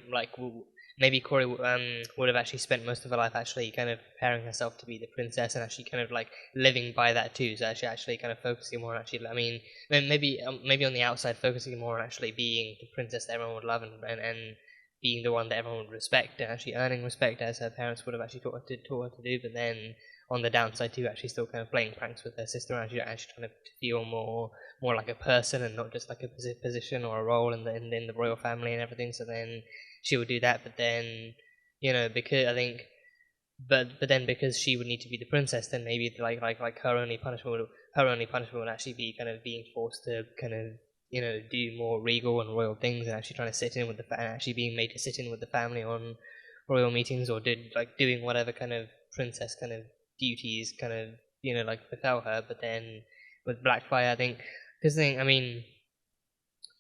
would have actually spent most of her life actually kind of preparing herself to be the princess and actually kind of living by that too. So actually kind of focusing more on actually, I mean, maybe on the outside focusing more on actually being the princess that everyone would love and being the one that everyone would respect and actually earning respect as her parents would have actually taught her to do. But then on the downside too, actually still kind of playing pranks with her sister and actually trying to feel more like a person and not just like a position or a role in the royal family and everything. So then she would do that, but then because I think, but then because she would need to be the princess, then maybe her only punishment would actually be kind of being forced to kind of do more regal and royal things and actually trying to sit in with actually being made to sit in with the family on royal meetings, or doing whatever kind of princess kind of duties kind of befell her. But then with Blackfire, I think, because I mean,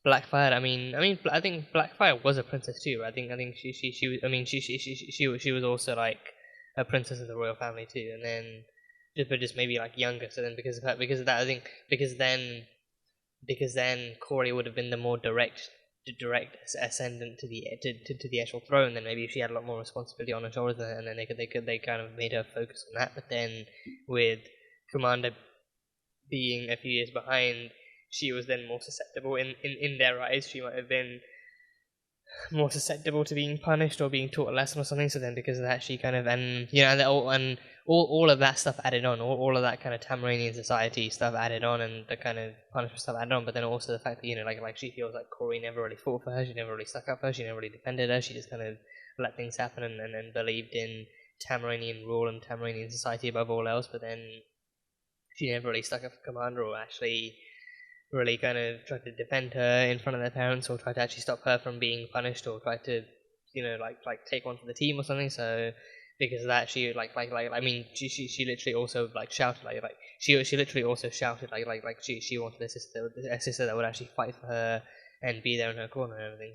Blackfire. I think Blackfire was a princess too. Right? I think she was. I mean, she was also like a princess of the royal family too. And then, just maybe like younger. So then, because of that, I think because then Corey would have been the more direct ascendant to the actual throne. Then maybe she had a lot more responsibility on her shoulders, and then they kind of made her focus on that. But then with Commander being a few years behind, she was then more susceptible in their eyes. She might have been more susceptible to being punished or being taught a lesson or something. So then, because of that, she kind of and all of that stuff added on, all of that kind of Tamaranian society stuff added on, and the kind of punishment stuff added on. But then also the fact that like she feels like Corey never really fought for her, she never really stuck up for her, she never really defended her. She just kind of let things happen and believed in Tamaranian rule and Tamaranian society above all else. But then she never really stuck up for Commander or actually really kind of tried to defend her in front of their parents, or tried to actually stop her from being punished, or tried to, like take one for the team or something. So because of that, she she literally also shouted she literally also shouted she wanted a sister that would actually fight for her and be there in her corner and everything.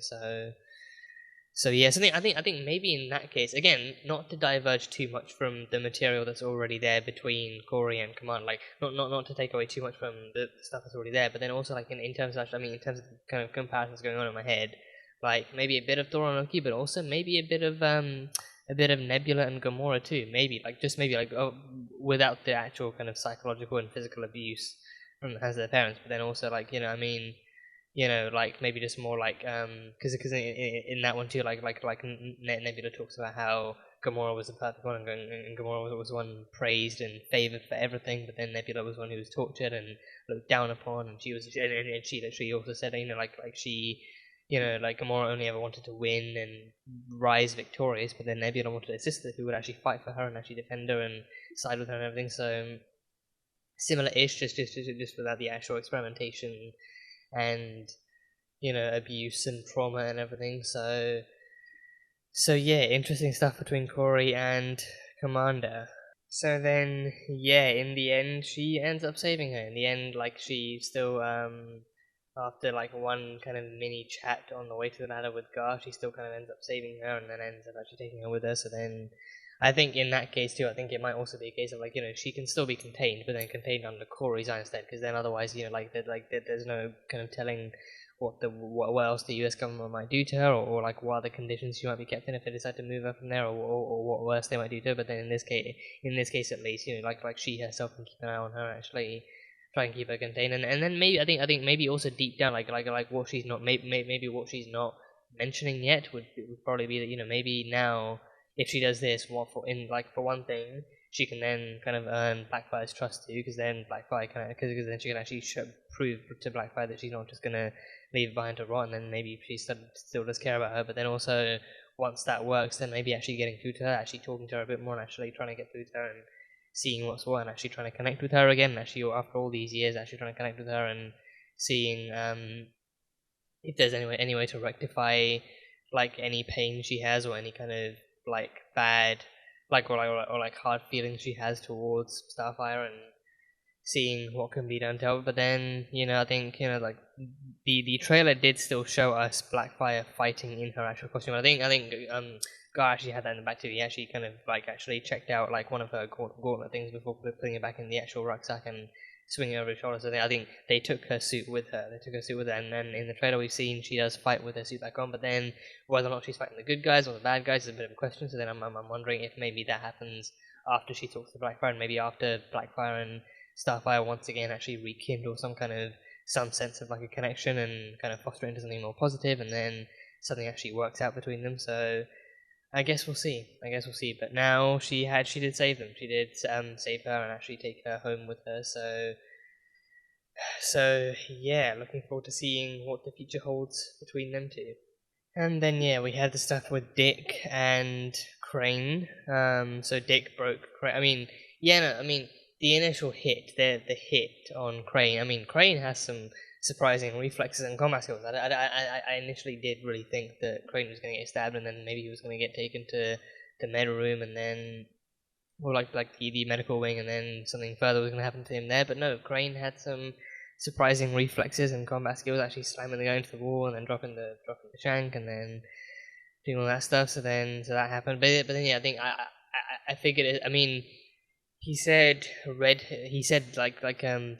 So yeah, so I think maybe in that case, again, not to diverge too much from the material that's already there between Corey and Command, not to take away too much from the stuff that's already there, but then also in terms of in terms of the kind of comparisons going on in my head, maybe a bit of Thor and Loki, but also maybe a bit of Nebula and Gamora too, maybe without the actual kind of psychological and physical abuse from the hands of their parents, but then also maybe just more because in that one too, Nebula talks about how Gamora was the perfect one, and Gamora was one praised and favored for everything, but then Nebula was one who was tortured and looked down upon, and she literally also said, she, Gamora only ever wanted to win and rise victorious, but then Nebula wanted a sister who would actually fight for her and actually defend her and side with her and everything. So similar-ish, just without the actual experimentation and abuse and trauma and everything. So yeah, interesting stuff between Corey and Commander. So then in the end she ends up saving her. In the end, she still after one kind of mini chat on the way to the ladder with Gar, she still kind of ends up saving her, and then ends up actually taking her with her. So then I think in that case too, I think it might also be a case of she can still be contained, but then contained under Corey's eye instead, because then otherwise there's no kind of telling what else the US government might do to her, or what other conditions she might be kept in if they decide to move her from there, or what worse they might do to her. But then in this case at least, she herself can keep an eye on her, actually try and keep her contained, and then maybe I think maybe also deep down what she's not maybe what she's not mentioning yet would probably be that maybe now, if she does this, for one thing, she can then kind of earn Blackfire's trust too, because then because then she can actually prove to Blackfire that she's not just gonna leave behind to rot, and then maybe she still does care about her. But then also, once that works, then maybe actually getting through to her, actually talking to her a bit more, and actually trying to get through to her and seeing what's what, and actually trying to connect with her again. And actually, after all these years, actually trying to connect with her and seeing if there's any way to rectify any pain she has, or any kind of bad or hard feelings she has towards Starfire, and seeing what can be done to her. But then I think the trailer did still show us Blackfire fighting in her actual costume. I think Gar actually had that in the back too. He actually kind of actually checked out one of her gauntlet things before putting it back in the actual rucksack and swinging over his shoulders. So I think they took her suit with her. And then in the trailer we've seen she does fight with her suit back on. But then whether or not she's fighting the good guys or the bad guys is a bit of a question. So then I'm wondering if maybe that happens after she talks to Blackfire, and maybe after Blackfire and Starfire once again actually rekindle some sense of a connection and kind of foster into something more positive, and then something actually works out between them. So I guess we'll see. But now she did save them. She did save her and actually take her home with her. So yeah, looking forward to seeing what the future holds between them two. And then we had the stuff with Dick and Crane. So Dick broke Crane. The initial hit, the hit on Crane. Crane has some surprising reflexes and combat skills. I initially did really think that Crane was going to get stabbed, and then maybe he was going to get taken to the med room, and then, or the medical wing, and then something further was going to happen to him there. But no, Crane had some surprising reflexes and combat skills, actually slamming the guy into the wall and then dropping the shank and then doing all that stuff. So that happened. But then yeah, I think I figured it. I mean, he said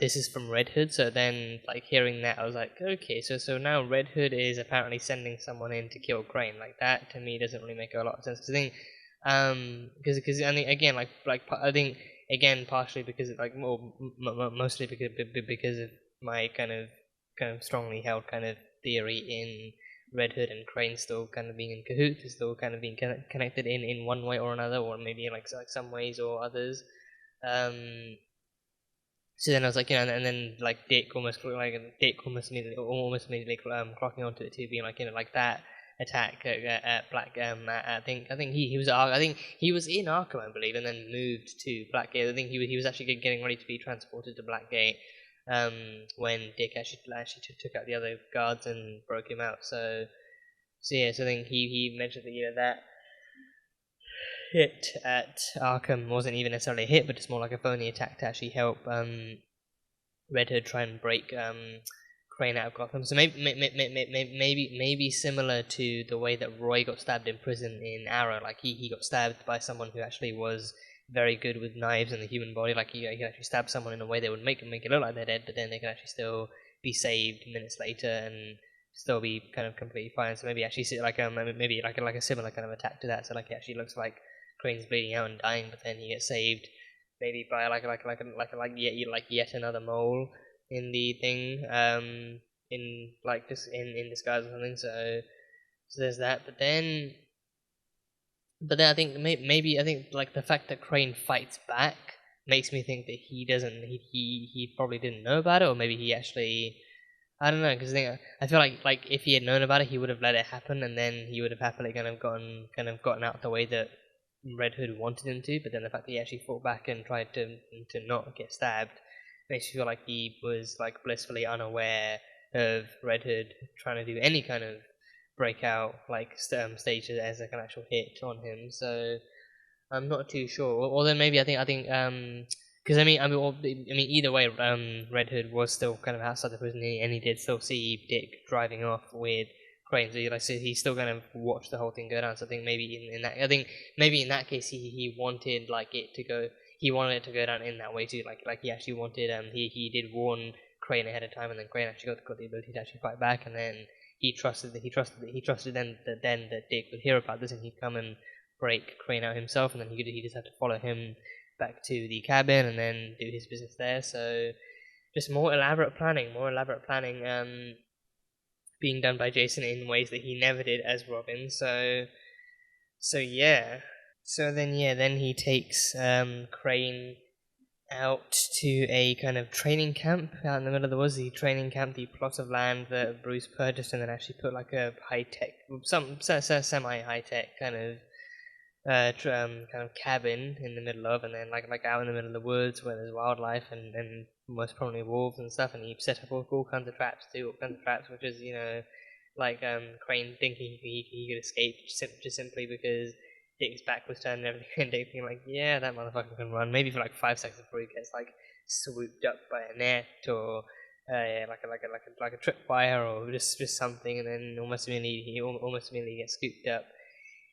this is from Red Hood. So then like hearing that, I was like, okay, so now Red Hood is apparently sending someone in to kill Crane. Like that to me doesn't really make a lot of sense. Cause I think because I think again I think again partially because of, like mostly because of my kind of strongly held kind of theory in Red Hood and Crane still kind of being in cahoots, is still kind of being connected in one way or another, or maybe like some ways or others. So then I was like, you know, and then like Dick almost immediately clocking onto it too, being like, you know, like that attack at Black. I think he was in Arkham, I believe, and then moved to Blackgate. I think he was actually getting ready to be transported to Blackgate when Dick actually took out the other guards and broke him out. So I think he mentioned that, you know, that hit at Arkham wasn't even necessarily a hit, but it's more like a phony attack to actually help Red Hood try and break Crane out of Gotham. So maybe similar to the way that Roy got stabbed in prison in Arrow. Like he got stabbed by someone who actually was very good with knives in the human body. Like he could actually stab someone in a way that would make it look like they're dead, but then they can actually still be saved minutes later and still be kind of completely fine. So maybe actually see like maybe like a similar kind of attack to that. So like it actually looks like Crane's bleeding out and dying, but then he gets saved maybe by yet another mole in the thing, in like just in disguise or something. So there's that. But then I think maybe I think like the fact that Crane fights back makes me think that he probably didn't know about it, or maybe he actually, I don't know, because I feel like if he had known about it, he would have let it happen, and then he would have happily kind of gotten out the way that Red Hood wanted him to. But then the fact that he actually fought back and tried to not get stabbed makes you feel like he was like blissfully unaware of Red Hood trying to do any kind of breakout like stage as like an actual hit on him. So I'm not too sure. Although maybe I think because I mean either way, Red Hood was still kind of outside the prison, and he did still see Dick driving off with Crane. So he still kind of watched the whole thing go down. So I think maybe in that case he wanted like it to go. He wanted it to go down in that way too. Like he actually wanted he did warn Crane ahead of time, and then Crane actually got the ability to actually fight back, and then he trusted then that Dick would hear about this and he'd come and break Crane out himself, and then he just had to follow him back to the cabin and then do his business there. So just more elaborate planning being done by Jason in ways that he never did as Robin. So yeah. So then he takes Crane out to a kind of training camp out in the middle of the woods. The training camp, the plot of land that Bruce purchased, and then actually put like a high-tech, some semi-high-tech kind of cabin in the middle of, and then like out in the middle of the woods where there's wildlife and most probably wolves and stuff, and he set up all kinds of traps too, which is, you know, like Crane thinking he could escape just simply because Dick's back was turned and everything, and Dick thinking like, yeah, that motherfucker can run, maybe for like 5 seconds before he gets like swooped up by a net or like a tripwire or just something, and then almost immediately gets scooped up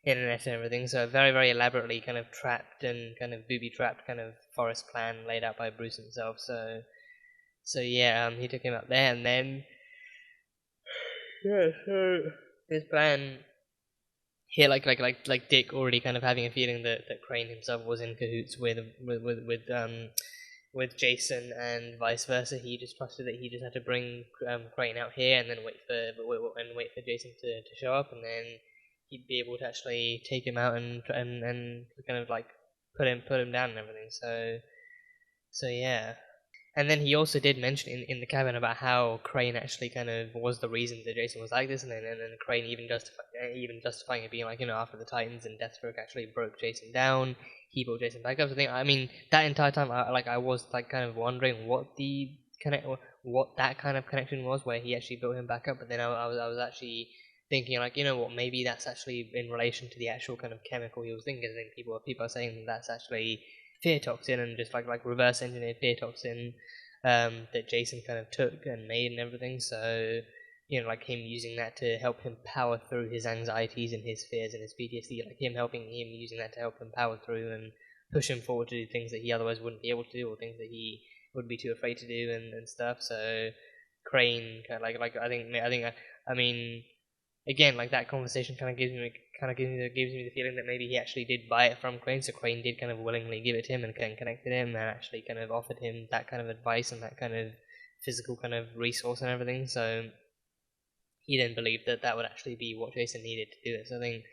in a net and everything. So very, very elaborately kind of trapped and kind of booby-trapped kind of forest plan laid out by Bruce himself. So yeah, he took him up there, and then so his plan here, like Dick already kind of having a feeling that Crane himself was in cahoots with Jason and vice versa. He just trusted that he just had to bring Crane out here and then wait for Jason to show up, and then he'd be able to actually take him out and kind of like put him down and everything. So yeah. And then he also did mention in the cabin about how Crane actually kind of was the reason that Jason was like this, and then Crane even justifying it being like, you know, after the Titans and Deathstroke actually broke Jason down, he brought Jason back up. So I mean that entire time I was like kind of wondering what that kind of connection was where he actually built him back up, but then I was actually thinking like, you know what, maybe that's actually in relation to the actual kind of chemical he was thinking. I think people are saying that's actually fear toxin, and just like reverse engineered fear toxin that Jason kind of took and made and everything. So, you know, like him using that to help him power through his anxieties and his fears and his PTSD, like him using that to help him power through and push him forward to do things that he otherwise wouldn't be able to do, or things that he would be too afraid to do and stuff. So Crane kind of I mean, again, like that conversation kind of gives me the feeling that maybe he actually did buy it from Crane, so Crane did kind of willingly give it to him and connected him and actually kind of offered him that kind of advice and that kind of physical kind of resource and everything. So he then believed that that would actually be what Jason needed to do it. So I think,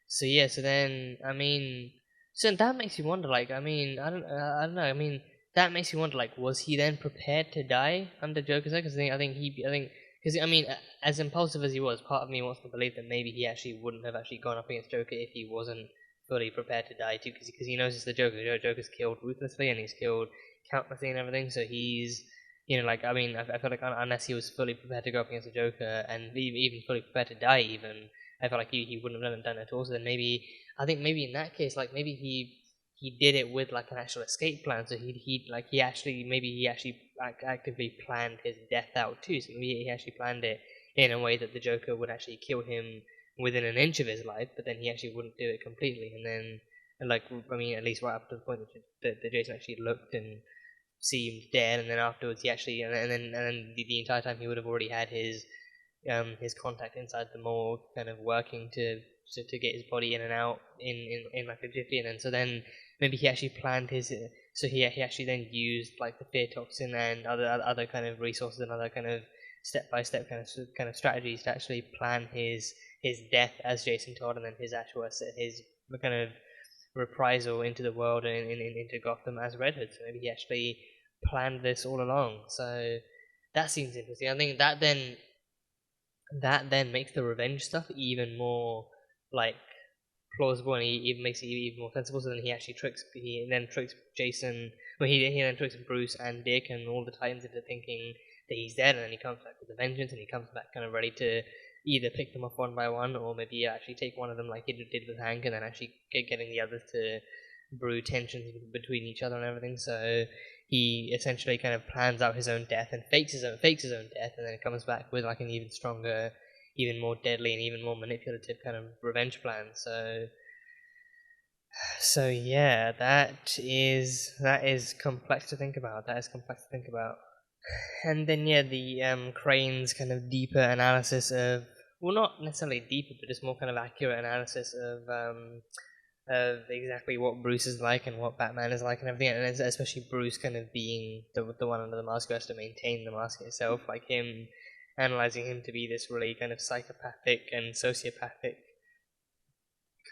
so yeah. So then, I mean, so that makes you wonder. Like, I mean, I don't know. I mean, that makes you wonder. Like, was he then prepared to die under Joker's head? Because because I mean, as impulsive as he was, part of me wants to believe that maybe he actually wouldn't have actually gone up against Joker if he wasn't fully prepared to die too. Because he knows it's the Joker. Joker's killed ruthlessly and he's killed countlessly and everything. So he's, you know, like, I mean, I feel like unless he was fully prepared to go up against the Joker and even fully prepared to die, even, I feel like he wouldn't have done it at all. So then maybe, I think maybe in that case, like maybe he did it with like an actual escape plan. So he actually actively planned his death out too. So maybe he actually planned it in a way that the Joker would actually kill him within an inch of his life, but then he actually wouldn't do it completely. And then, like, I mean, at least right up to the point that Jason actually looked and seemed dead, and then afterwards he actually, and then the entire time he would have already had his contact inside the morgue, kind of working to get his body in and out in like a jiffy, and then so then maybe he actually planned his, so he actually then used like the fear toxin and other kind of resources and other kind of step-by-step kind of strategies to actually plan his death as Jason Todd, and then his kind of reprisal into the world and into Gotham as Red Hood. So maybe he actually planned this all along. So that seems interesting. I think that then makes the revenge stuff even more like plausible, and he even makes it even more sensible. So then he then tricks Jason. Well, he then tricks Bruce and Dick and all the Titans into thinking that he's dead, and then he comes back with a vengeance, and he comes back kind of ready to either pick them off one by one, or maybe actually take one of them like he did with Hank, and then actually getting the others to brew tensions between each other and everything. So he essentially kind of plans out his own death and fakes his own death, and then comes back with like an even stronger, even more deadly, and even more manipulative kind of revenge plan. So yeah, that is complex to think about. And then yeah, the Crane's kind of deeper analysis of, well, not necessarily deeper, but just more kind of accurate analysis of exactly what Bruce is like and what Batman is like and everything, and especially Bruce kind of being the one under the mask who has to maintain the mask itself, like him analyzing him to be this really kind of psychopathic and sociopathic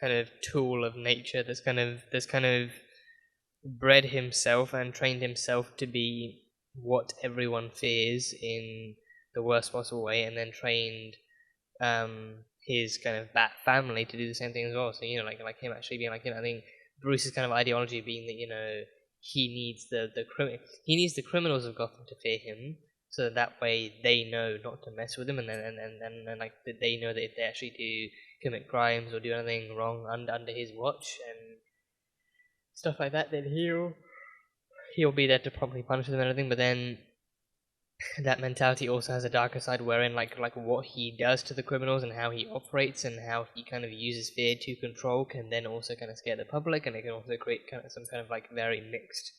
kind of tool of nature that's kind of bred himself and trained himself to be what everyone fears in the worst possible way, and then trained his kind of Bat family to do the same thing as well. So, you know, like him actually being like, you know, I think Bruce's kind of ideology being that, you know, he needs the criminals of Gotham to fear him, so that way they know not to mess with him, and then like they know that if they actually do commit crimes or do anything wrong under his watch and stuff like that, then he'll be there to promptly punish them and everything. But then that mentality also has a darker side, wherein like what he does to the criminals and how he operates and how he kind of uses fear to control can then also kind of scare the public, and it can also create kind of some kind of like very mixed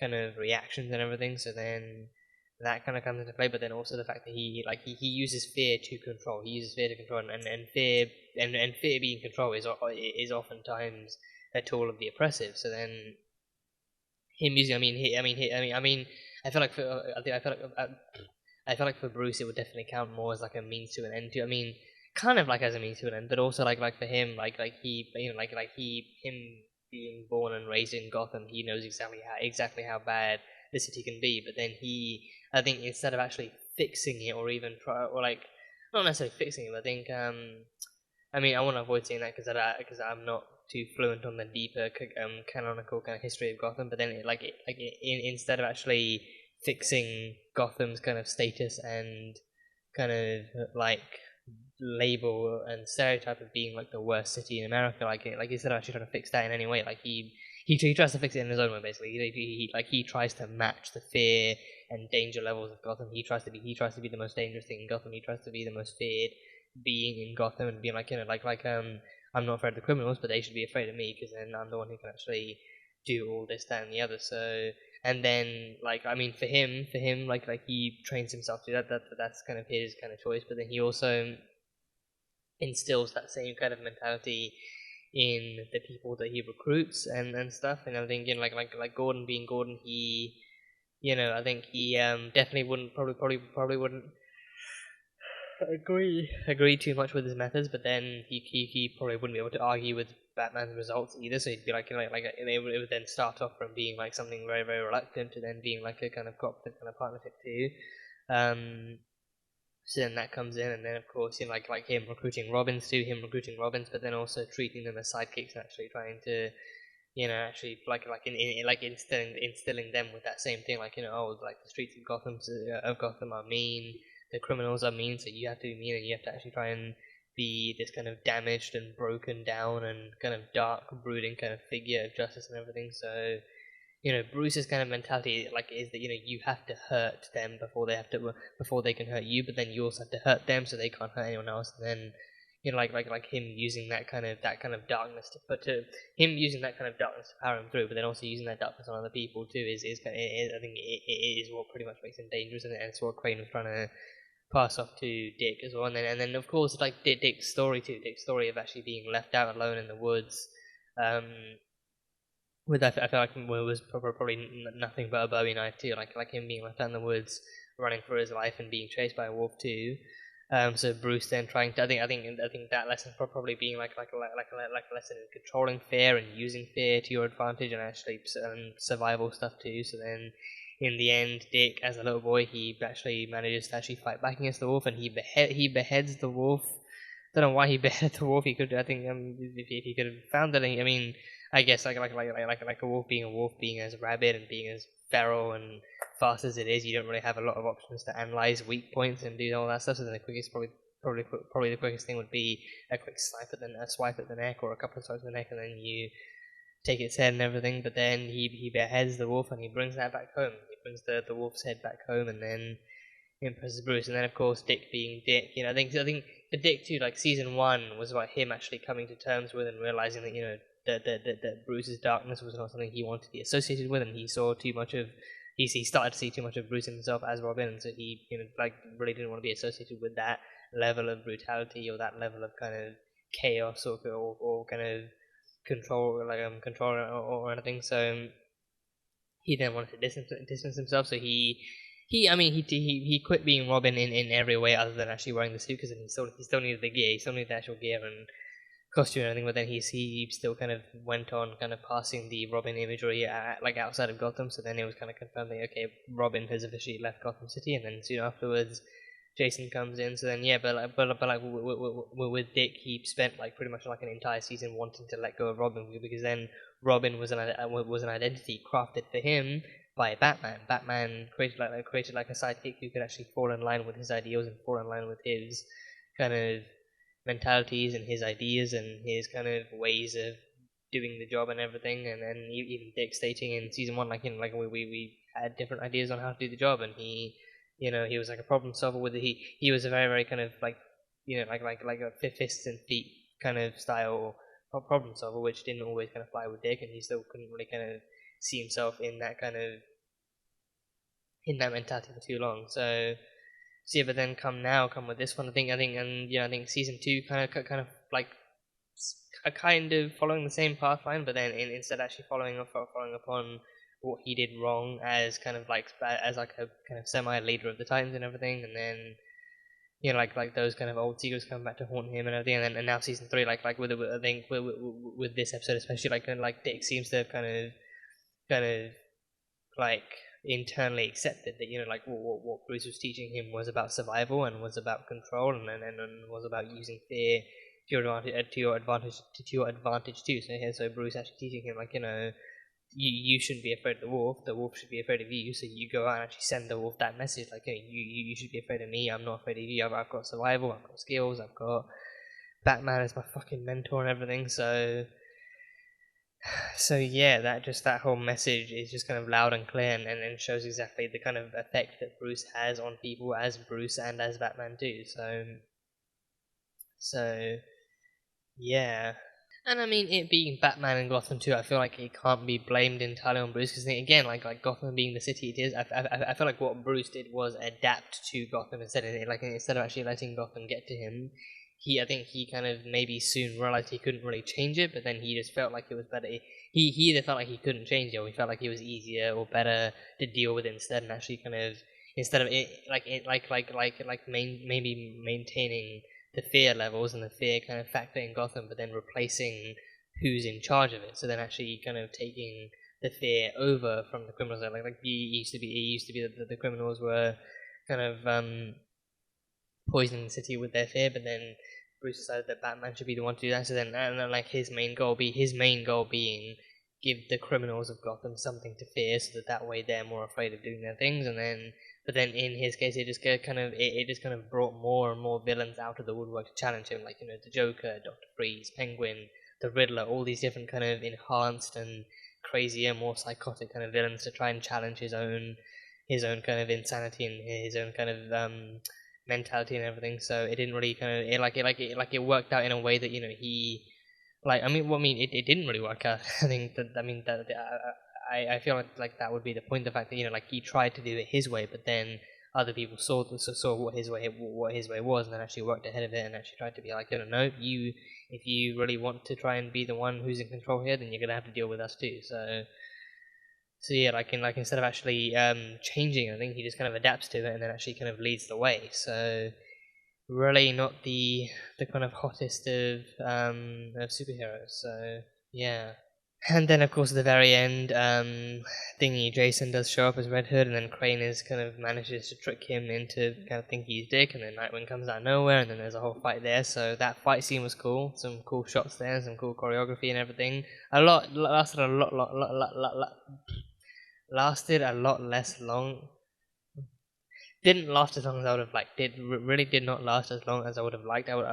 kind of reactions and everything. So then that kind of comes into play, but then also the fact that he uses fear to control. He uses fear to control, and fear being control is oftentimes a tool of the oppressive. So then him using, I feel like for Bruce it would definitely count more as like a means to an end too. I mean, kind of like as a means to an end, but also like for him, him being born and raised in Gotham, he knows exactly how bad the city can be. But then I think instead of actually fixing it, or even not necessarily fixing it, but I think I want to avoid saying that because I'm not too fluent on the deeper canonical kind of history of Gotham. But then instead of actually fixing Gotham's kind of status and kind of like label and stereotype of being like the worst city in America, like instead of actually trying to fix that in any way, like he he tries to fix it in his own way. Basically, he tries to match the fear and danger levels of Gotham. He tries to be the most dangerous thing in Gotham. He tries to be the most feared being in Gotham, and being like, I'm not afraid of the criminals, but they should be afraid of me, because then I'm the one who can actually do all this, that, and the other. So, and then, like, I mean, for him, like he trains himself to that's kind of his kind of choice. But then he also instills that same kind of mentality in the people that he recruits and stuff. And I'm thinking, like Gordon being Gordon, he, I think he definitely wouldn't probably wouldn't agree too much with his methods, but then he probably wouldn't be able to argue with Batman's results either. So he'd be like, it would then start off from being like something very, very reluctant to then being like a kind of cooperative kind of partnership too. So then that comes in, and then of course, like him recruiting Robins, but then also treating them as sidekicks and actually trying to, actually instilling them with that same thing, like, like the streets of Gotham are mean, the criminals are mean, so you have to be mean, and you have to actually try and be this kind of damaged and broken down and kind of dark, brooding kind of figure of justice and everything. So, Bruce's kind of mentality, like, is that, you have to hurt them before they can hurt you, but then you also have to hurt them so they can't hurt anyone else. And then, like him using that kind of darkness to power him through, but then also using that darkness on other people too I think it is what pretty much makes him dangerous, and it's what Crane was trying to pass off to Dick as well. And then of course, like Dick's story of actually being left out alone in the woods, with I feel like it was probably nothing but a Bowie knife too, like him being left out in the woods, running for his life and being chased by a wolf too. So Bruce then trying to, I think that lesson probably being like a lesson in controlling fear and using fear to your advantage, and actually survival stuff too. So then, in the end, Dick, as a little boy, he actually manages to actually fight back against the wolf, and he beheads the wolf. Don't know why he beheaded the wolf. He could, I think, if he could have found it. I mean, I guess like a wolf, being as rabid and being as feral and fast as it is, you don't really have a lot of options to analyze weak points and do all that stuff. So then the quickest, probably the quickest thing would be a quick swipe at the neck, or a couple of swipes at the neck, and then you take its head and everything. But then he beheads the wolf, and he brings that back home. He brings the wolf's head back home, and then impresses Bruce. And then of course, Dick being Dick, I think for Dick too, like season 1 was about him actually coming to terms with and realizing that that Bruce's darkness was not something he wanted to be associated with, and he saw too much of. He started to see too much of Bruce himself as Robin, and so he really didn't want to be associated with that level of brutality or that level of kind of chaos or kind of control or anything. So he then wanted to distance himself. So he quit being Robin in every way other than actually wearing the suit, because he still needed the gear, he still needed the actual gear and costume and everything, but then he still kind of went on kind of passing the Robin imagery outside of Gotham. So then it was kind of confirmed that, okay, Robin has officially left Gotham City, and then soon afterwards Jason comes in. So then with Dick, he spent pretty much an entire season wanting to let go of Robin, because then Robin was an identity crafted for him by Batman. Batman created a sidekick who could actually fall in line with his ideals and fall in line with his kind of mentalities and his ideas and his kind of ways of doing the job and everything. And then even Dick stating in season 1, we had different ideas on how to do the job, and he was like a problem solver with it. He was a very, very kind of like a fists and feet kind of style problem solver, which didn't always kind of fly with Dick, and he still couldn't really kind of see himself in that mentality for too long. So yeah, but then come with this one, I think season 2 kind of following the same path line, but then instead actually following upon what he did wrong as kind of as a kind of semi leader of the Titans and everything, and then those kind of old secrets come back to haunt him and everything, and now season 3 with this episode especially, Dick seems to have kind of internally accepted that what Bruce was teaching him was about survival and was about control and was about using fear to your advantage too. So Bruce actually teaching him you shouldn't be afraid of the wolf should be afraid of you. So you go out and actually send the wolf that message, you should be afraid of me, I'm not afraid of you, I've got survival, I've got skills, I've got Batman as my fucking mentor and everything. So So yeah, that whole message is just kind of loud and clear, and shows exactly the kind of effect that Bruce has on people as Bruce and as Batman too. So yeah. And I mean, it being Batman and Gotham too, I feel like it can't be blamed entirely on Bruce, because again, like Gotham being the city it is, I feel like what Bruce did was adapt to Gotham instead of actually letting Gotham get to him. I think he kind of maybe soon realized he couldn't really change it, but then he just felt like it was better. He either felt like he couldn't change it, or he felt like it was easier or better to deal with it instead, and actually kind of instead of it maybe maintaining the fear levels and the fear kind of factor in Gotham, but then replacing who's in charge of it. So then actually kind of taking the fear over from the criminals. Like it used to be that the criminals were kind of poisoning the city with their fear, but then Bruce decided that Batman should be the one to do that. So then, like his main goal being give the criminals of Gotham something to fear, so that way they're more afraid of doing their things. But then in his case, it just kind of brought more and more villains out of the woodwork to challenge him, like the Joker, Dr. Freeze, Penguin, the Riddler, all these different kind of enhanced and crazier, more psychotic kind of villains to try and challenge his own kind of insanity and his own kind of mentality and everything. So it didn't really kind of it worked out in a way that he it didn't really work out. I feel like that would be the point. The fact that he tried to do it his way, but then other people saw what his way was, and then actually worked ahead of it, and actually tried to be like, no, if you really want to try and be the one who's in control here, then you're gonna have to deal with us too. So yeah, instead of actually changing, I think he just kind of adapts to it and then actually kind of leads the way. So really not the kind of hottest of superheroes. So yeah. And then, of course, at the very end, Jason does show up as Red Hood, and then Crane manages to trick him into kind of thinking he's Dick, and then Nightwing comes out of nowhere, and then there's a whole fight there. So that fight scene was cool. Some cool shots there, some cool choreography and everything. Lasted a lot less long. Didn't last as long as I would have liked. Really did not last as long as I would have liked. I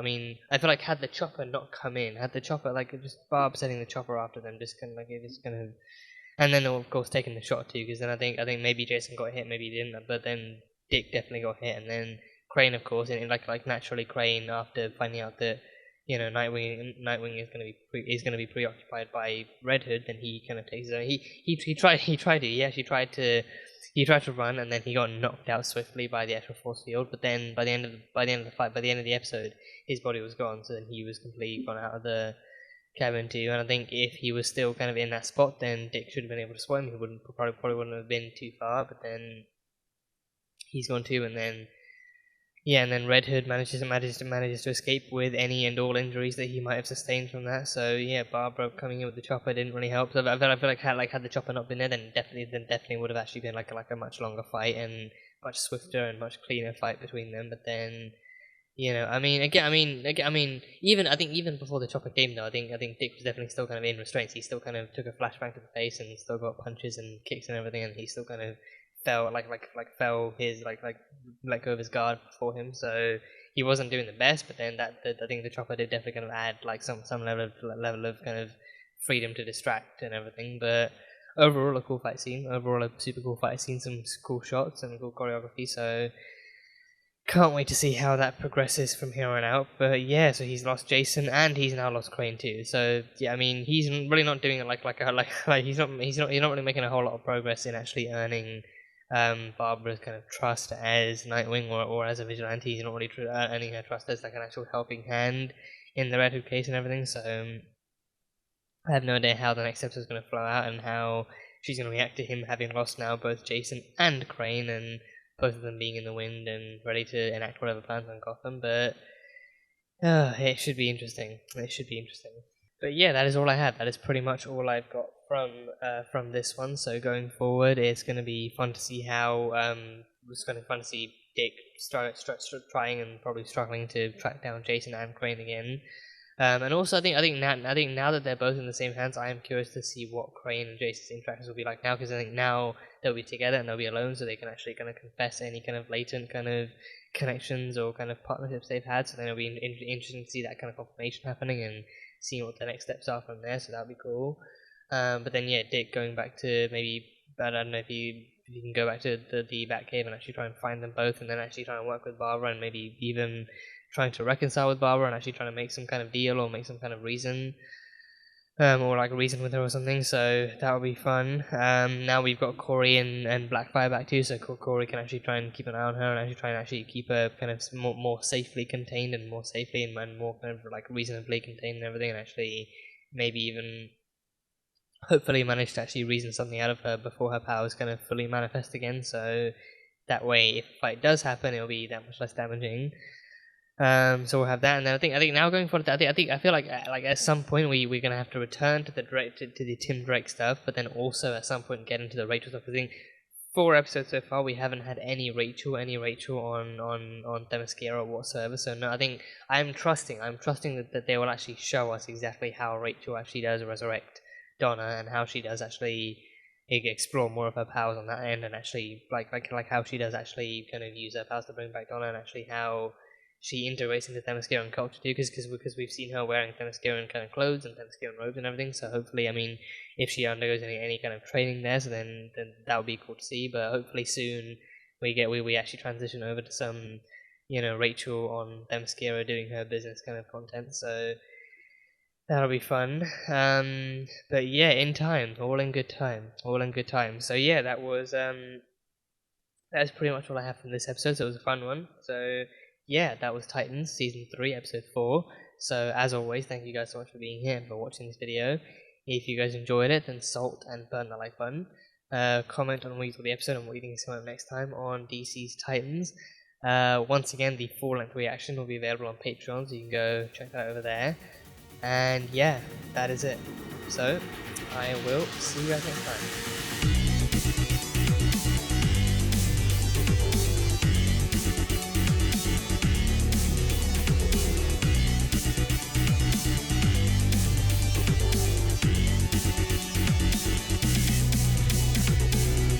feel like had the chopper not come in, had the chopper just Barb setting the chopper after them, and then of course taking the shot too, because then I think maybe Jason got hit, maybe he didn't, but then Dick definitely got hit, and then Crane, of course, and naturally Crane, after finding out that Nightwing is gonna be preoccupied by Red Hood, then he kind of takes his own. He tried to run, and then he got knocked out swiftly by the actual force field. But then by the end of the episode, his body was gone, so then he was completely gone out of the cabin too. And I think if he was still kind of in that spot, then Dick should have been able to spot him. He probably wouldn't have been too far. But then he's gone too, and then Red Hood manages to escape with any and all injuries that he might have sustained from that. So yeah, Barbara coming in with the chopper didn't really help. So I feel like had the chopper not been there, then definitely would have actually been like a much longer fight and much swifter and much cleaner fight between them. But then even before the chopper came though, I think Dick was definitely still kind of in restraints. He still kind of took a flashbang to the face and still got punches and kicks and everything, and he still kind of fell let go of his guard for him. So he wasn't doing the best, but then I think the chopper did definitely kind of add some level of kind of freedom to distract and everything. But overall, a cool fight scene. Overall, a super cool fight scene. Some cool shots and cool choreography. So can't wait to see how that progresses from here on out. But yeah, so he's lost Jason and he's now lost Crane too. So yeah, he's really not doing it he's not really making a whole lot of progress in actually earning Barbara's kind of trust as Nightwing or as a vigilante. He's not really earning her trust as an actual helping hand in the Red Hood case and everything. So I have no idea how the next episode is going to flow out and how she's going to react to him having lost now both Jason and Crane, and both of them being in the wind and ready to enact whatever plans on Gotham. But it should be interesting. But yeah, that is all I have. That is pretty much all I've got from this one. So going forward, it's going to be fun to see how it's going to be fun to see Dick start trying and probably struggling to track down Jason and Crane again. And also, I think now that they're both in the same hands, I am curious to see what Crane and Jason's interactions will be like now, because I think now they'll be together and they'll be alone, so they can actually kind of confess any kind of latent kind of connections or kind of partnerships they've had. So then it'll be interesting to see that kind of confirmation happening and seeing what the next steps are from there. So that'll be cool. But then yeah, Dick going back to maybe, I don't know if you can go back to the Batcave and actually try and find them both, and then actually try and work with Barbara, and maybe even trying to reconcile with Barbara and actually trying to make some kind of deal or make some kind of reason. Or like reason with her or something, so that would be fun. Now we've got Corey and Blackfire back too, so Corey can actually try and keep an eye on her and actually try and actually keep her kind of more safely contained and more safely and more kind of like reasonably contained and everything, and actually maybe even hopefully manage to actually reason something out of her before her powers kind of fully manifest again, so that way if a fight does happen, it'll be that much less damaging. So we'll have that, and then I think now going forward, I feel like at some point we're gonna have to return to the Tim Drake stuff, but then also at some point get into the Rachel stuff. I think 4 episodes so far we haven't had any Rachel on Themyscira whatsoever. So no, I think I'm trusting that they will actually show us exactly how Rachel actually does resurrect Donna and how she does actually explore more of her powers on that end, and actually like how she does actually kind of use her powers to bring back Donna, and actually how she integrates into Themysciran culture too, because we've seen her wearing Themysciran kind of clothes and Themysciran robes and everything. So hopefully, I mean, if she undergoes any kind of training there, so then that would be cool to see. But hopefully soon we actually transition over to some, Rachel on Themyscira doing her business kind of content. So that'll be fun. But yeah, in time, all in good time. So yeah, that's pretty much all I have from this episode. So it was a fun one. So yeah, that was Titans Season 3, Episode 4. So, as always, thank you guys so much for being here and for watching this video. If you guys enjoyed it, then salt and burn the like button. Comment on what you thought of the episode and what you think is coming up next time on DC's Titans. Once again, the full-length reaction will be available on Patreon, so you can go check that out over there. And yeah, that is it. So, I will see you guys next time.